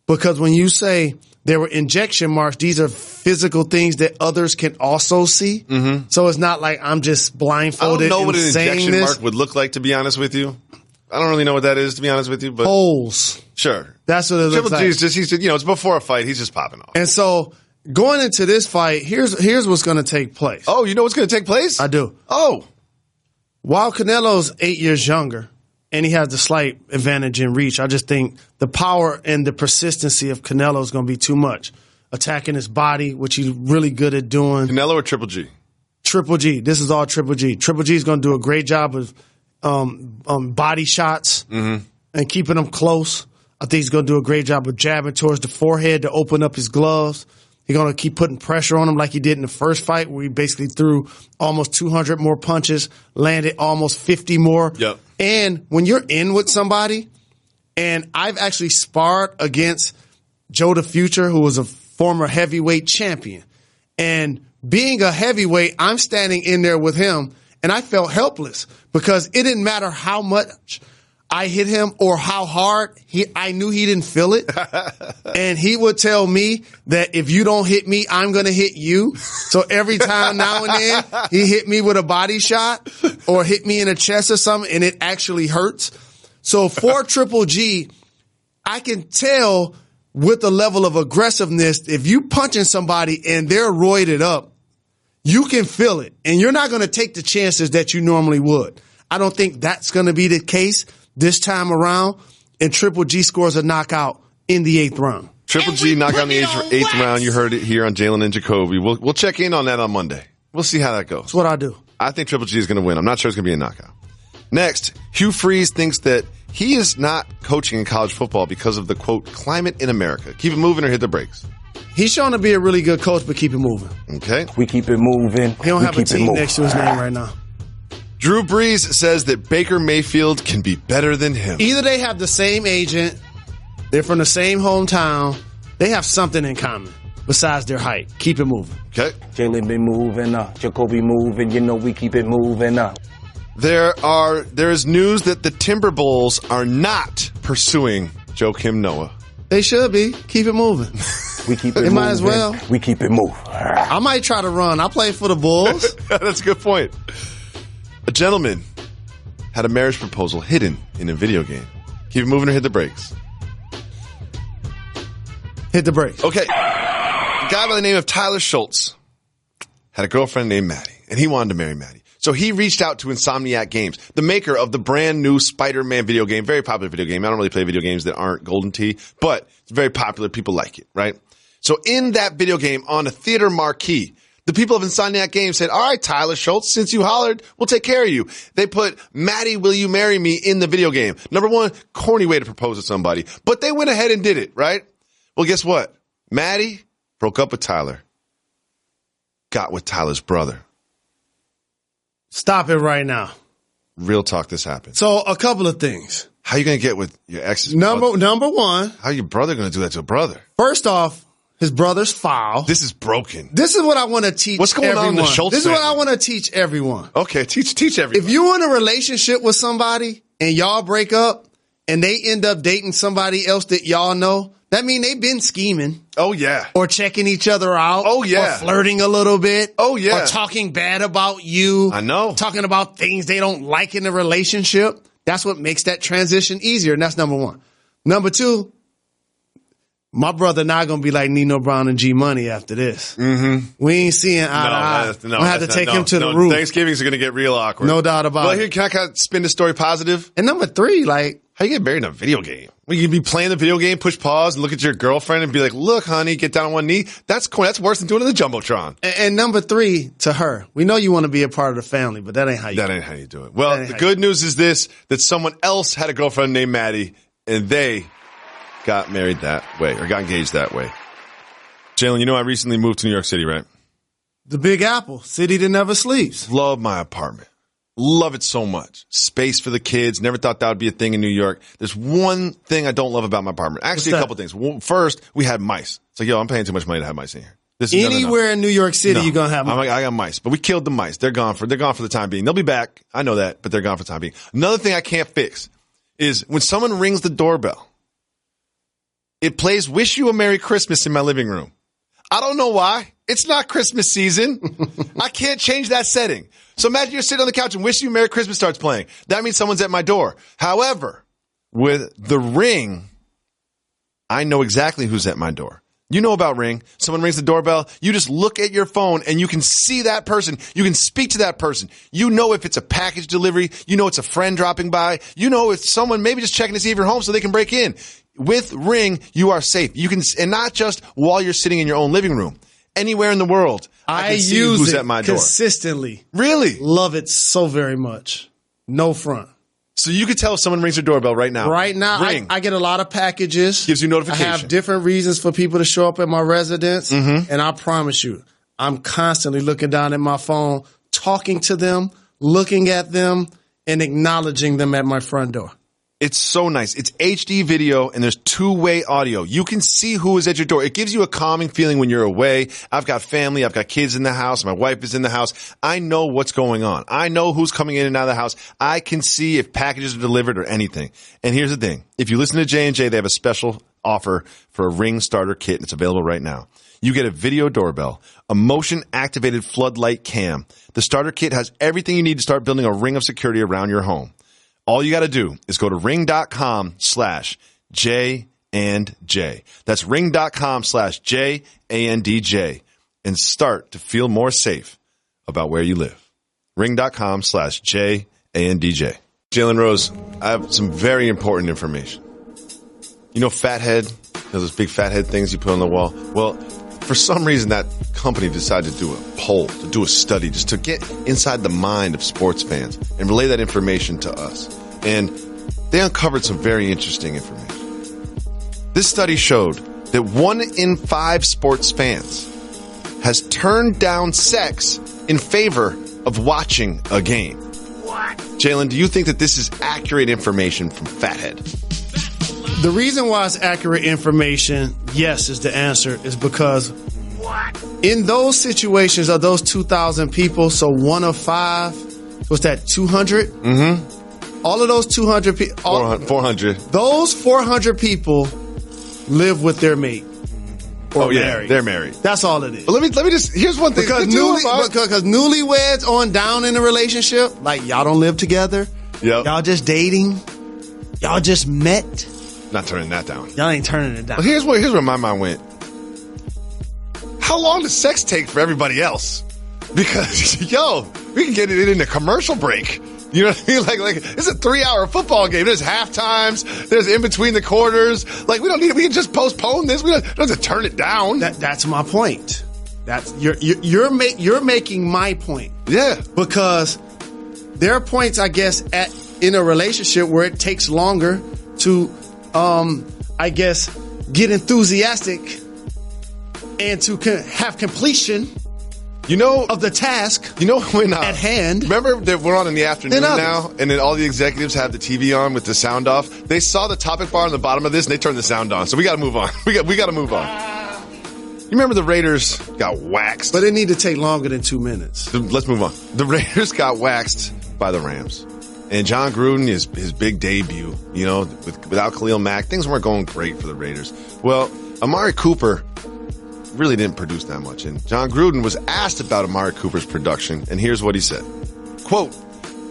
because when you say there were injection marks, these are physical things that others can also see. So it's not like I'm just blindfolded. I don't know what an injection mark mark would look like, to be honest with you. I don't really know what that is, to be honest with you. But holes. Sure. That's what it looks Triple like. G's just, it's before a fight. He's just popping off. And so going into this fight, here's what's going to take place. Oh, you know what's going to take place? I do. Oh. While Canelo's 8 years younger, and he has the slight advantage in reach, I just think the power and the persistency of Canelo is going to be too much. Attacking his body, which he's really good at doing. Canelo or Triple G? Triple G. This is all Triple G. Triple G is going to do a great job of body shots and keeping them close. I think he's going to do a great job of jabbing towards the forehead to open up his gloves. He's going to keep putting pressure on him like he did in the first fight, where he basically threw almost 200 more punches, landed almost 50 more. Yep. And when you're in with somebody, and I've actually sparred against Joe the Future, who was a former heavyweight champion. And being a heavyweight, I'm standing in there with him, And I felt helpless because it didn't matter how much I hit him or how hard I knew he didn't feel it. And he would tell me that if you don't hit me, I'm going to hit you. So every time now and then he hit me with a body shot or hit me in the chest or something, and it actually hurts. So for Triple G, I can tell with the level of aggressiveness, if you punching somebody and they're roided up, you can feel it. And you're not going to take the chances that you normally would. I don't think that's going to be the case this time around, and Triple G scores a knockout in the 8th round. Triple G knockout in the 8th round. You heard it here on Jalen and Jacoby. We'll check in on that on Monday. We'll see how that goes. That's what I do. I think Triple G is going to win. I'm not sure it's going to be a knockout. Next, Hugh Freeze thinks that he is not coaching in college football because of the, quote, climate in America. Keep it moving or hit the brakes. He's shown to be a really good coach, but keep it moving. Okay. We keep it moving. He don't have a team next to his name right now. Drew Brees says that Baker Mayfield can be better than him. Either they have the same agent, they're from the same hometown, they have something in common besides their height. Keep it moving. Okay. Jalen been moving up. Jacoby moving. You know we keep it moving up. There is news that the Timberwolves are not pursuing Joakim Noah. They should be. Keep it moving. We keep it moving. They might as well. We keep it moving. I might try to run. I play for the Bulls. That's a good point. A gentleman had a marriage proposal hidden in a video game. Keep it moving or hit the brakes. Hit the brakes. Okay. A guy by the name of Tyler Schultz had a girlfriend named Maddie, and he wanted to marry Maddie. So he reached out to Insomniac Games, the maker of the brand new Spider-Man video game, very popular video game. I don't really play video games that aren't Golden Tee, but it's very popular. People like it, right? So in that video game, on a theater marquee, the people of Insomniac Games said, all right, Tyler Schultz, since you hollered, we'll take care of you. They put Maddie, will you marry me in the video game. Number one, corny way to propose to somebody. But they went ahead and did it, right? Well, guess what? Maddie broke up with Tyler. Got with Tyler's brother. Stop it right now. Real talk, this happened. So a couple of things. How you going to get with your ex's brother? Number one. How your brother going to do that to a brother? First off, his brother's foul. This is broken. This is what I want to teach What's going everyone. on in the Schultz This family? is what I want to teach everyone. Okay, teach everyone. If you're in a relationship with somebody and y'all break up and they end up dating somebody else that y'all know, that means they've been scheming. Oh, yeah. Or checking each other out. Oh, yeah. Or flirting a little bit. Oh, yeah. Or talking bad about you. I know. Talking about things they don't like in the relationship. That's what makes that transition easier, and that's number one. Number two, my brother not going to be like Nino Brown and G Money after this. Mm-hmm. We ain't seeing eye to eye. No, I have to take him to the roof. Thanksgiving's going to get real awkward. No doubt about it. Well, here, can I kind of spin the story positive? And number three, like, how you get married in a video game? Well, you can be playing the video game, push pause, and look at your girlfriend and be like, look, honey, get down on one knee. That's cool. That's worse than doing it in the Jumbotron. And number three, to her, we know you want to be a part of the family, but that ain't how you do it. That ain't how you do it. Well, the good news is this, that someone else had a girlfriend named Maddie, and they got married that way, or got engaged that way. Jalen, you know I recently moved to New York City, right? The Big Apple, city that never sleeps. Love my apartment. Love it so much. Space for the kids. Never thought that would be a thing in New York. There's one thing I don't love about my apartment. Actually, a couple things. First, we had mice. It's like, yo, I'm paying too much money to have mice in here. Anywhere in New York City, you're going to have mice. I got mice, but we killed the mice. They're gone for the time being. They'll be back. I know that, but they're gone for the time being. Another thing I can't fix is when someone rings the doorbell, it plays Wish You a Merry Christmas in my living room. I don't know why. It's not Christmas season. I can't change that setting. So imagine you're sitting on the couch and Wish You a Merry Christmas starts playing. That means someone's at my door. However, with the Ring, I know exactly who's at my door. You know about Ring. Someone rings the doorbell. You just look at your phone and you can see that person. You can speak to that person. You know if it's a package delivery. You know it's a friend dropping by. You know if someone maybe just checking to see if you're home so they can break in. With Ring, you are safe. You can, and not just while you're sitting in your own living room. Anywhere in the world, I can see who's at my door. Consistently. Really? Love it so very much. No front. So you could tell if someone rings your doorbell right now. Right now, Ring. I get a lot of packages. Gives you notification. I have different reasons for people to show up at my residence. Mm-hmm. And I promise you, I'm constantly looking down at my phone, talking to them, looking at them, and acknowledging them at my front door. It's so nice. It's HD video and there's two-way audio. You can see who is at your door. It gives you a calming feeling when you're away. I've got family. I've got kids in the house. My wife is in the house. I know what's going on. I know who's coming in and out of the house. I can see if packages are delivered or anything. And here's the thing. If you listen to J&J, they have a special offer for a Ring starter kit, and it's available right now. You get a video doorbell, a motion-activated floodlight cam. The starter kit has everything you need to start building a ring of security around your home. All you got to do is go to ring.com/J&J. That's ring.com/J&DJ and start to feel more safe about where you live. Ring.com/J&DJ. Jalen Rose, I have some very important information. You know Fathead? Those big Fathead things you put on the wall? Well, for some reason, that company decided to do a poll, to do a study, just to get inside the mind of sports fans and relay that information to us. And they uncovered some very interesting information. This study showed that 1 in 5 sports fans has turned down sex in favor of watching a game. What? Jalen, do you think that this is accurate information from Fathead? The reason why it's accurate information, yes, is the answer, is because in those situations of those 2,000 people, so 1 of 5, what's that, 200? Mm-hmm. All of those 200 people. 400. Those 400 people live with their mate. Or married. They're married. That's all it is. But let me just, here's one thing. Because newlyweds on down in a relationship, like y'all don't live together. Yep. Y'all just dating. Y'all just met. Not turning that down. Y'all ain't turning it down. Well, here's where my mind went. How long does sex take for everybody else? Because, we can get it in a commercial break. You know what I mean? Like it's a 3-hour football game. There's half times. There's in between the quarters. Like we can just postpone this. We don't have to turn it down. That's my point. That's you're making my point. Yeah. Because there are points, I guess, in a relationship where it takes longer to get enthusiastic and to have completion of the task when at hand. Remember that we're on in the afternoon now, and then all the executives have the TV on with the sound off? They saw the topic bar on the bottom of this, and they turned the sound on. So we got to move on. We got to move on. You remember the Raiders got waxed? But it need to take longer than 2 minutes. Let's move on. The Raiders got waxed by the Rams. And John Gruden, his big debut, without Khalil Mack, things weren't going great for the Raiders. Well, Amari Cooper really didn't produce that much. And John Gruden was asked about Amari Cooper's production, and here's what he said. Quote,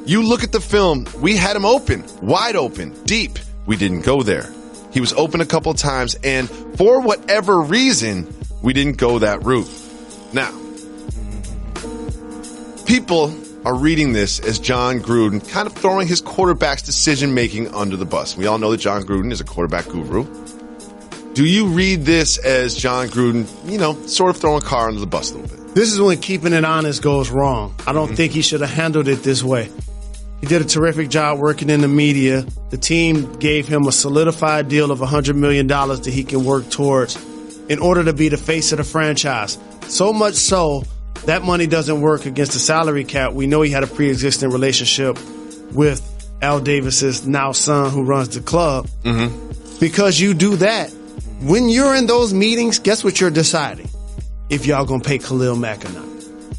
"You look at the film, we had him open, wide open, deep. We didn't go there. He was open a couple times, and for whatever reason, we didn't go that route." Now, people are reading this as John Gruden kind of throwing his quarterback's decision-making under the bus. We all know that John Gruden is a quarterback guru. Do you read this as John Gruden, sort of throwing a car under the bus a little bit? This is when keeping it honest goes wrong. I don't think he should have handled it this way. He did a terrific job working in the media. The team gave him a solidified deal of $100 million that he can work towards in order to be the face of the franchise. So much so, that money doesn't work against the salary cap. We know he had a pre-existing relationship with Al Davis's now son who runs the club. Mm-hmm. Because you do that, when you're in those meetings, guess what you're deciding? If y'all gonna pay Khalil Mack or not.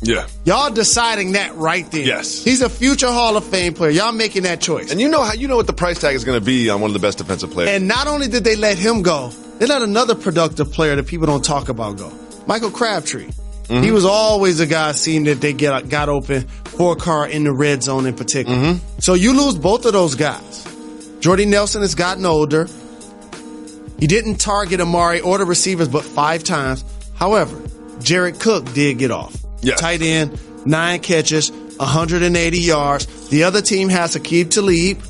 Yeah. Y'all deciding that right there. Yes. He's a future Hall of Fame player. Y'all making that choice. And you know what the price tag is going to be on one of the best defensive players. And not only did they let him go, they let another productive player that people don't talk about go. Michael Crabtree. Mm-hmm. He was always a guy seen that they got open for a car in the red zone in particular. Mm-hmm. So you lose both of those guys. Jordy Nelson has gotten older. He didn't target Amari or the receivers but 5 times. However, Jared Cook did get off. Yes. Tight end, 9 catches, 180 yards. The other team has Aqib Talib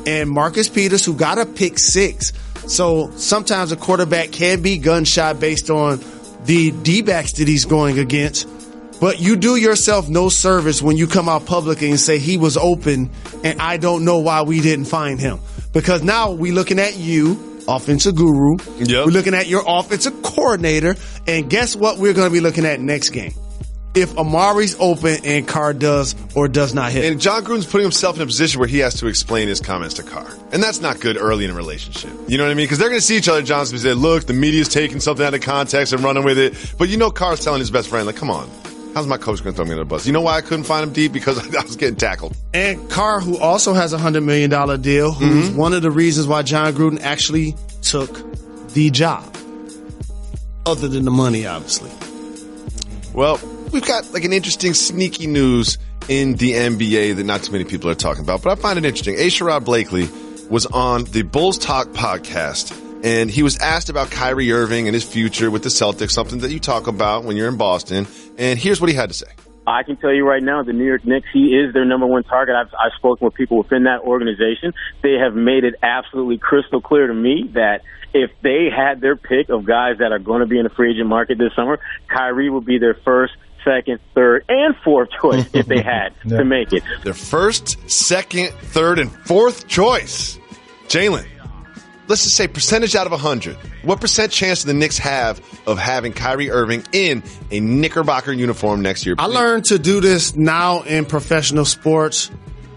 and Marcus Peters, who got a pick 6. So sometimes a quarterback can be gunshot based on the D-backs that he's going against. But you do yourself no service when you come out publicly and say he was open and I don't know why we didn't find him. Because now we're looking at you, offensive guru. Yep. We're looking at your offensive coordinator. And guess what we're going to be looking at next game? if Amari's open and Carr does or does not hit. And John Gruden's putting himself in a position where he has to explain his comments to Carr. And that's not good early in a relationship. You know what I mean? Because they're going to see each other. John's going to say, look, the media's taking something out of context and running with it. But you know Carr's telling his best friend, like, come on. How's my coach going to throw me under the bus? You know why I couldn't find him deep? Because I was getting tackled. And Carr, who also has a $100 million deal, who's one of the reasons why John Gruden actually took the job. Other than the money, obviously. Well, we've got like an interesting sneaky news in the NBA that not too many people are talking about, but I find it interesting. Sherrod Blakely was on the Bulls Talk podcast, and he was asked about Kyrie Irving and his future with the Celtics, something that you talk about when you're in Boston. And here's what he had to say. I can tell you right now, the New York Knicks, he is their number one target. I've spoken with people within that organization. They have made it absolutely crystal clear to me that if they had their pick of guys that are going to be in the free agent market this summer, Kyrie would be their first, second, third, and fourth choice if they had to make it. Their first, second, third, and fourth choice. Jalen, let's just say percentage out of 100. What percent chance do the Knicks have of having Kyrie Irving in a Knickerbocker uniform next year? I learned to do this now in professional sports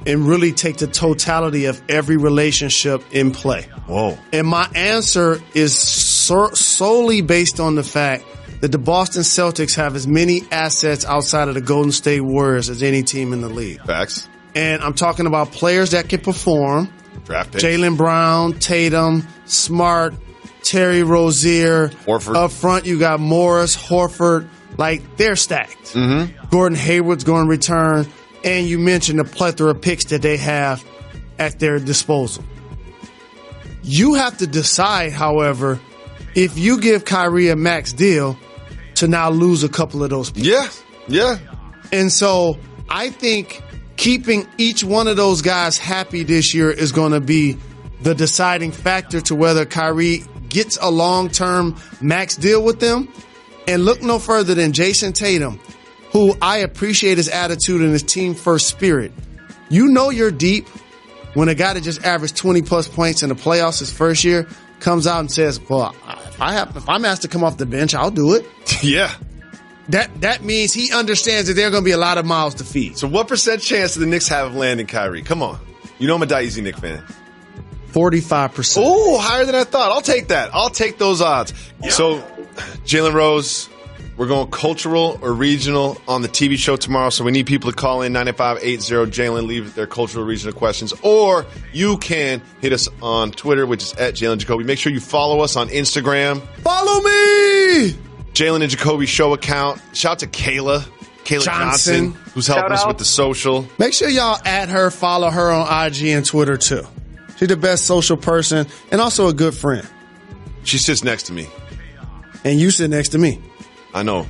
and really take the totality of every relationship in play. Whoa. And my answer is solely based on the fact that the Boston Celtics have as many assets outside of the Golden State Warriors as any team in the league. Facts. And I'm talking about players that can perform. Draft picks. Jaylen Brown, Tatum, Smart, Terry Rozier. Horford. Up front, you got Morris, Horford. Like, they're stacked. Mm-hmm. Gordon Hayward's going to return. And you mentioned the plethora of picks that they have at their disposal. You have to decide, however, if you give Kyrie a max deal to now lose a couple of those picks. Yeah. And so I think keeping each one of those guys happy this year is going to be the deciding factor to whether Kyrie gets a long-term max deal with them. And look no further than Jason Tatum, who I appreciate his attitude and his team-first spirit. You know you're deep when a guy that just averaged 20-plus points in the playoffs his first year comes out and says, well, if I'm asked to come off the bench, I'll do it. Yeah. That means he understands that there are going to be a lot of mouths to feed. So what percent chance do the Knicks have of landing Kyrie? Come on. You know I'm a die-easy Knicks fan. 45%. Oh, higher than I thought. I'll take that. I'll take those odds. Yeah. So, Jalen Rose, we're going cultural or regional on the TV show tomorrow, so we need people to call in 98580 Jalen, leave their cultural regional questions, or you can hit us on Twitter, which is at Jalen Jacoby. Make sure you follow us on Instagram. Follow me! Jalen and Jacoby show account. Shout out to Kayla Johnson, who's helping us with the social. Make sure y'all add her, follow her on IG and Twitter too. She's the best social person and also a good friend. She sits next to me. And you sit next to me. I know.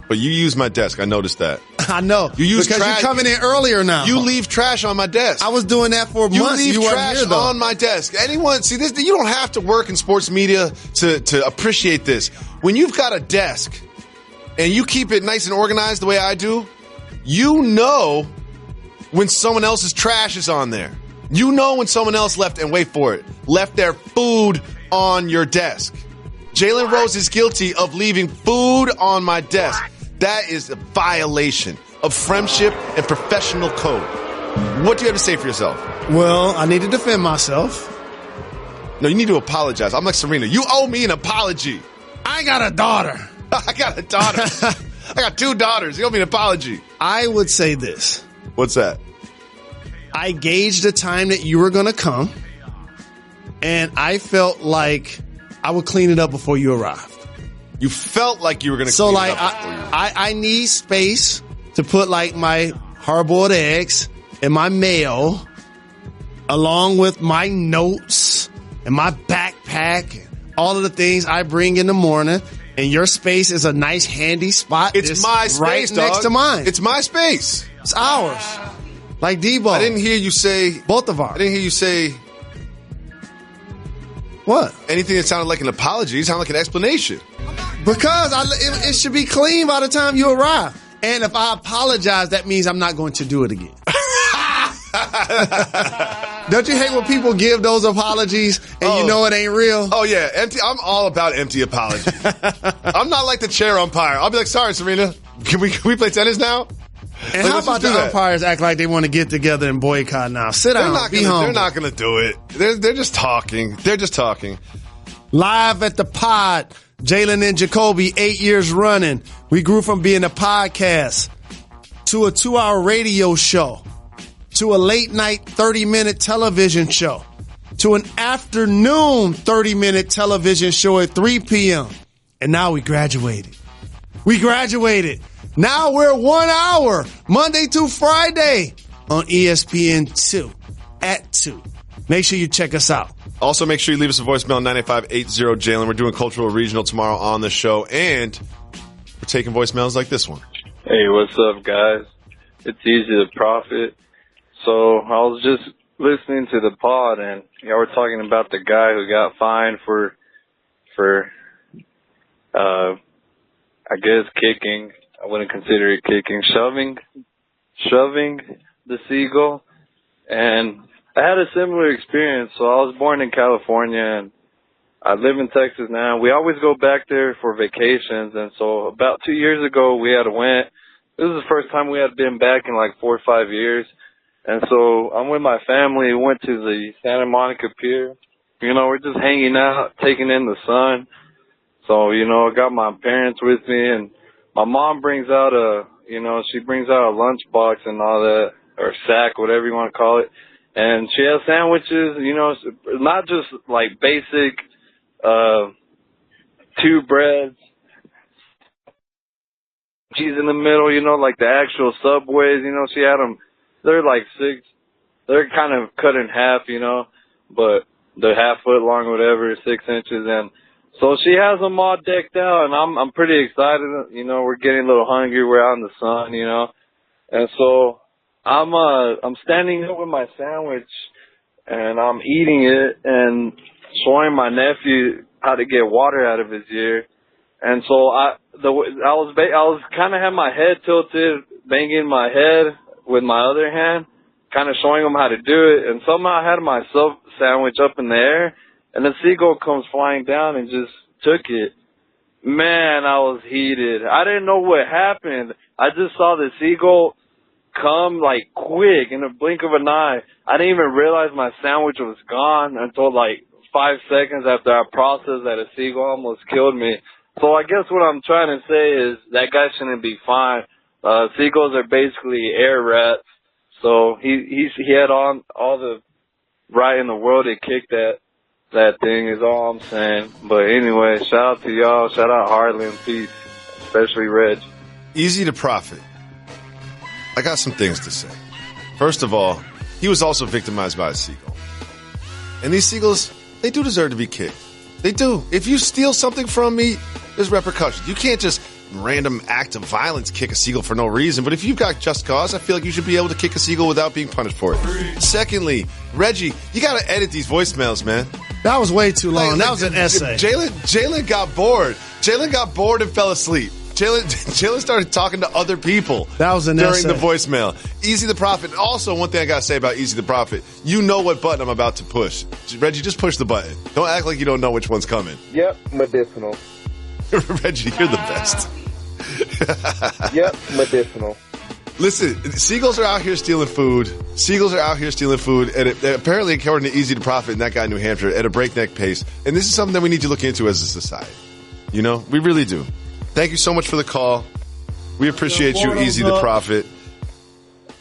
But you use my desk. I noticed that. I know. You use because trash. You're coming in earlier now. You leave trash on my desk. I was doing that for months. You leave trash here, on my desk. Anyone see this? You don't have to work in sports media to appreciate this. When you've got a desk and you keep it nice and organized the way I do, you know when someone else's trash is on there. You know when someone else left their food on your desk. Jalen Rose is guilty of leaving food on my desk. That is a violation of friendship and professional code. What do you have to say for yourself? Well, I need to defend myself. No, you need to apologize. I'm like Serena. You owe me an apology. I got a daughter. I got a daughter. I got 2 daughters. You owe me an apology. I would say this. What's that? I gauged the time that you were going to come, and I felt like I would clean it up before you arrived. You felt like you were going to clean it up before you arrived. I need space to put like my hard-boiled eggs and my mail along with my notes and my backpack and all of the things I bring in the morning. And your space is a nice, handy spot. It's my space, right dog. next to mine. It's my space. It's ours. Like Debo. I didn't hear you say... Both of ours. I didn't hear you say... What? Anything that sounded like an apology. It sounded like an explanation. Because it should be clean by the time you arrive. And if I apologize, that means I'm not going to do it again. Don't you hate when people give those apologies and you know it ain't real? Oh, yeah. I'm all about empty apologies. I'm not like the chair umpire. I'll be like, sorry, Serena. Can we play tennis now? And how about the umpires act like they want to get together and boycott now? Sit down, be humble. They're not going to do it. They're just talking. They're just talking. Live at the pod, Jalen and Jacoby, 8 years running. We grew from being a podcast to a 2-hour radio show, to a late night 30-minute television show, to an afternoon 30-minute television show at 3 p.m. And now we graduated. Now we're 1 hour, Monday to Friday on ESPN 2 at 2. Make sure you check us out. Also, make sure you leave us a voicemail, 985-80-JALEN. We're doing Cultural Regional tomorrow on the show, and we're taking voicemails like this one. Hey, what's up, guys? It's Easy to Profit. So I was just listening to the pod, and y'all were talking about the guy who got fined for I guess kicking. I wouldn't consider it kicking. Shoving the seagull. And I had a similar experience. So I was born in California, and I live in Texas now. We always go back there for vacations. And so about 2 years ago, we had went. This is the first time we had been back in like 4 or 5 years. And so I'm with my family. We went to the Santa Monica Pier. You know, we're just hanging out, taking in the sun. So, you know, I got my parents with me, and my mom brings out she brings out a lunchbox and all that, or sack, whatever you want to call it. And she has sandwiches, you know, not just like basic, 2 breads, cheese in the middle, you know, like the actual Subways, you know, she had them, they're like 6, they're kind of cut in half, you know, but they're half foot long, whatever, 6 inches, and so she has them all decked out, and I'm pretty excited. You know, we're getting a little hungry. We're out in the sun, you know, and so I'm standing up with my sandwich, and I'm eating it and showing my nephew how to get water out of his ear. And so I was kind of had my head tilted, banging my head with my other hand, kind of showing him how to do it. And somehow I had my sub sandwich up in the air. And the seagull comes flying down and just took it. Man, I was heated. I didn't know what happened. I just saw the seagull come like quick in a blink of an eye. I didn't even realize my sandwich was gone until like 5 seconds after I processed that a seagull almost killed me. So I guess what I'm trying to say is that guy shouldn't be fined. Seagulls are basically air rats. So he had all the right in the world to kick that thing is all I'm saying. But anyway, shout out to y'all. Shout out Harley and Pete, especially Reg. Easy to Profit. I got some things to say. First of all, he was also victimized by a seagull. And these seagulls, they do deserve to be kicked. They do. If you steal something from me, there's repercussions. You can't just random act of violence kick a seagull for no reason. But if you've got just cause, I feel like you should be able to kick a seagull without being punished for it. Secondly, Reggie, you got to edit these voicemails, man. That was way too long. That was an essay. Jalen got bored. Jalen got bored and fell asleep. Jalen started talking to other people. That was an during essay. The voicemail. Easy the Profit. Also, one thing I got to say about Easy the Profit, you know what button I'm about to push. Reggie, just push the button. Don't act like you don't know which one's coming. Yep, medicinal. Reggie, you're the best. Yep, medicinal. Listen, seagulls are out here stealing food. And apparently, according to Easy to Profit and that guy in New Hampshire, at a breakneck pace. And this is something that we need to look into as a society. You know, we really do. Thank you so much for the call. We appreciate you, Easy the Profit.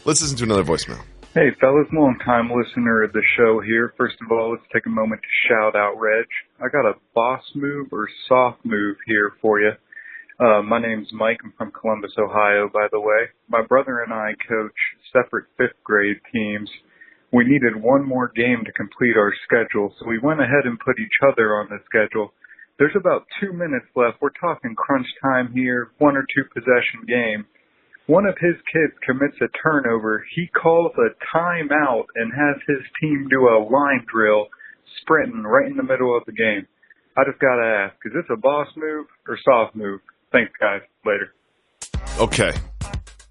Let's listen to another voicemail. Hey, fellas, long-time listener of the show here. First of all, let's take a moment to shout out Reg. I got a boss move or soft move here for you. My name's Mike. I'm from Columbus, Ohio, by the way. My brother and I coach separate 5th grade teams. We needed one more game to complete our schedule, so we went ahead and put each other on the schedule. There's about 2 minutes left. We're talking crunch time here, 1 or 2 possession game. One of his kids commits a turnover. He calls a timeout and has his team do a line drill, sprinting right in the middle of the game. I just got to ask, is this a boss move or soft move? Thanks, guys. Later. Okay.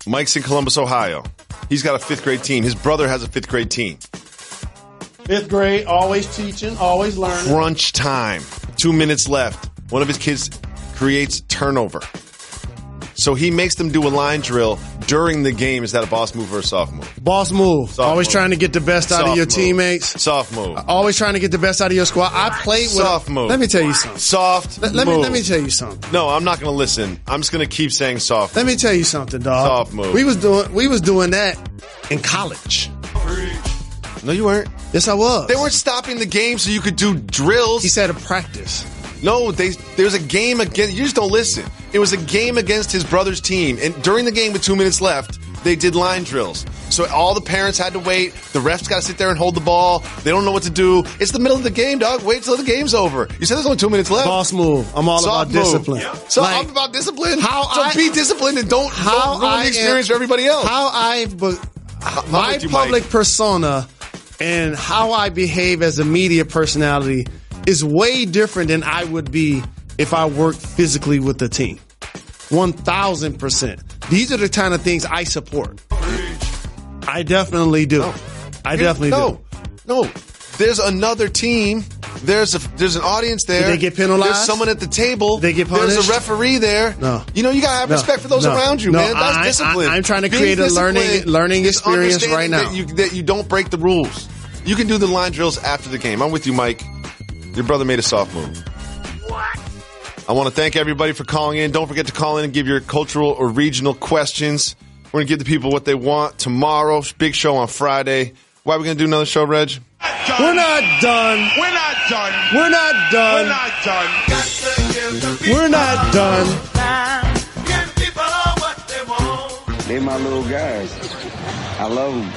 Mike's in Columbus, Ohio. He's got a 5th grade team. His brother has a 5th grade team. 5th grade, always teaching, always learning. Crunch time. 2 minutes left. One of his kids creates turnover. So he makes them do a line drill during the game. Is that a boss move or a soft move? Boss move. Always trying to get the best out of your teammates. Soft move. Always trying to get the best out of your squad. I played with soft move. Let me tell you something. Soft move. Let me tell you something. No, I'm not going to listen. I'm just going to keep saying soft move. Let me tell you something, dog. Soft move. We was doing that in college. No, you weren't. Yes, I was. They weren't stopping the game so you could do drills. He said a practice. No, there's a game against. You just don't listen. It was a game against his brother's team, and during the game with 2 minutes left, they did line drills. So all the parents had to wait. The refs got to sit there and hold the ball. They don't know what to do. It's the middle of the game, dog. Wait till the game's over. You said there's only 2 minutes left. Boss move. I'm all about discipline. So I'm about discipline. Be disciplined and don't ruin the experience for everybody else. My public persona and how I behave as a media personality is way different than I would be if I worked physically with the team. 1,000%. These are the kind of things I support. I definitely do. No. There's another team. There's an audience there. Did they get penalized? There's someone at the table. They get punished? There's a referee there. No. You gotta have respect for those around you, man. That's discipline. I'm trying to create a learning experience right now. That you don't break the rules. You can do the line drills after the game. I'm with you, Mike. Your brother made a soft move. What? I want to thank everybody for calling in. Don't forget to call in and give your cultural or regional questions. We're going to give the people what they want tomorrow. Big show on Friday. Why are we going to do another show, Reg? We're not done. We're not done. We're not done. We're not done. We're not done. They my little guys. I love them.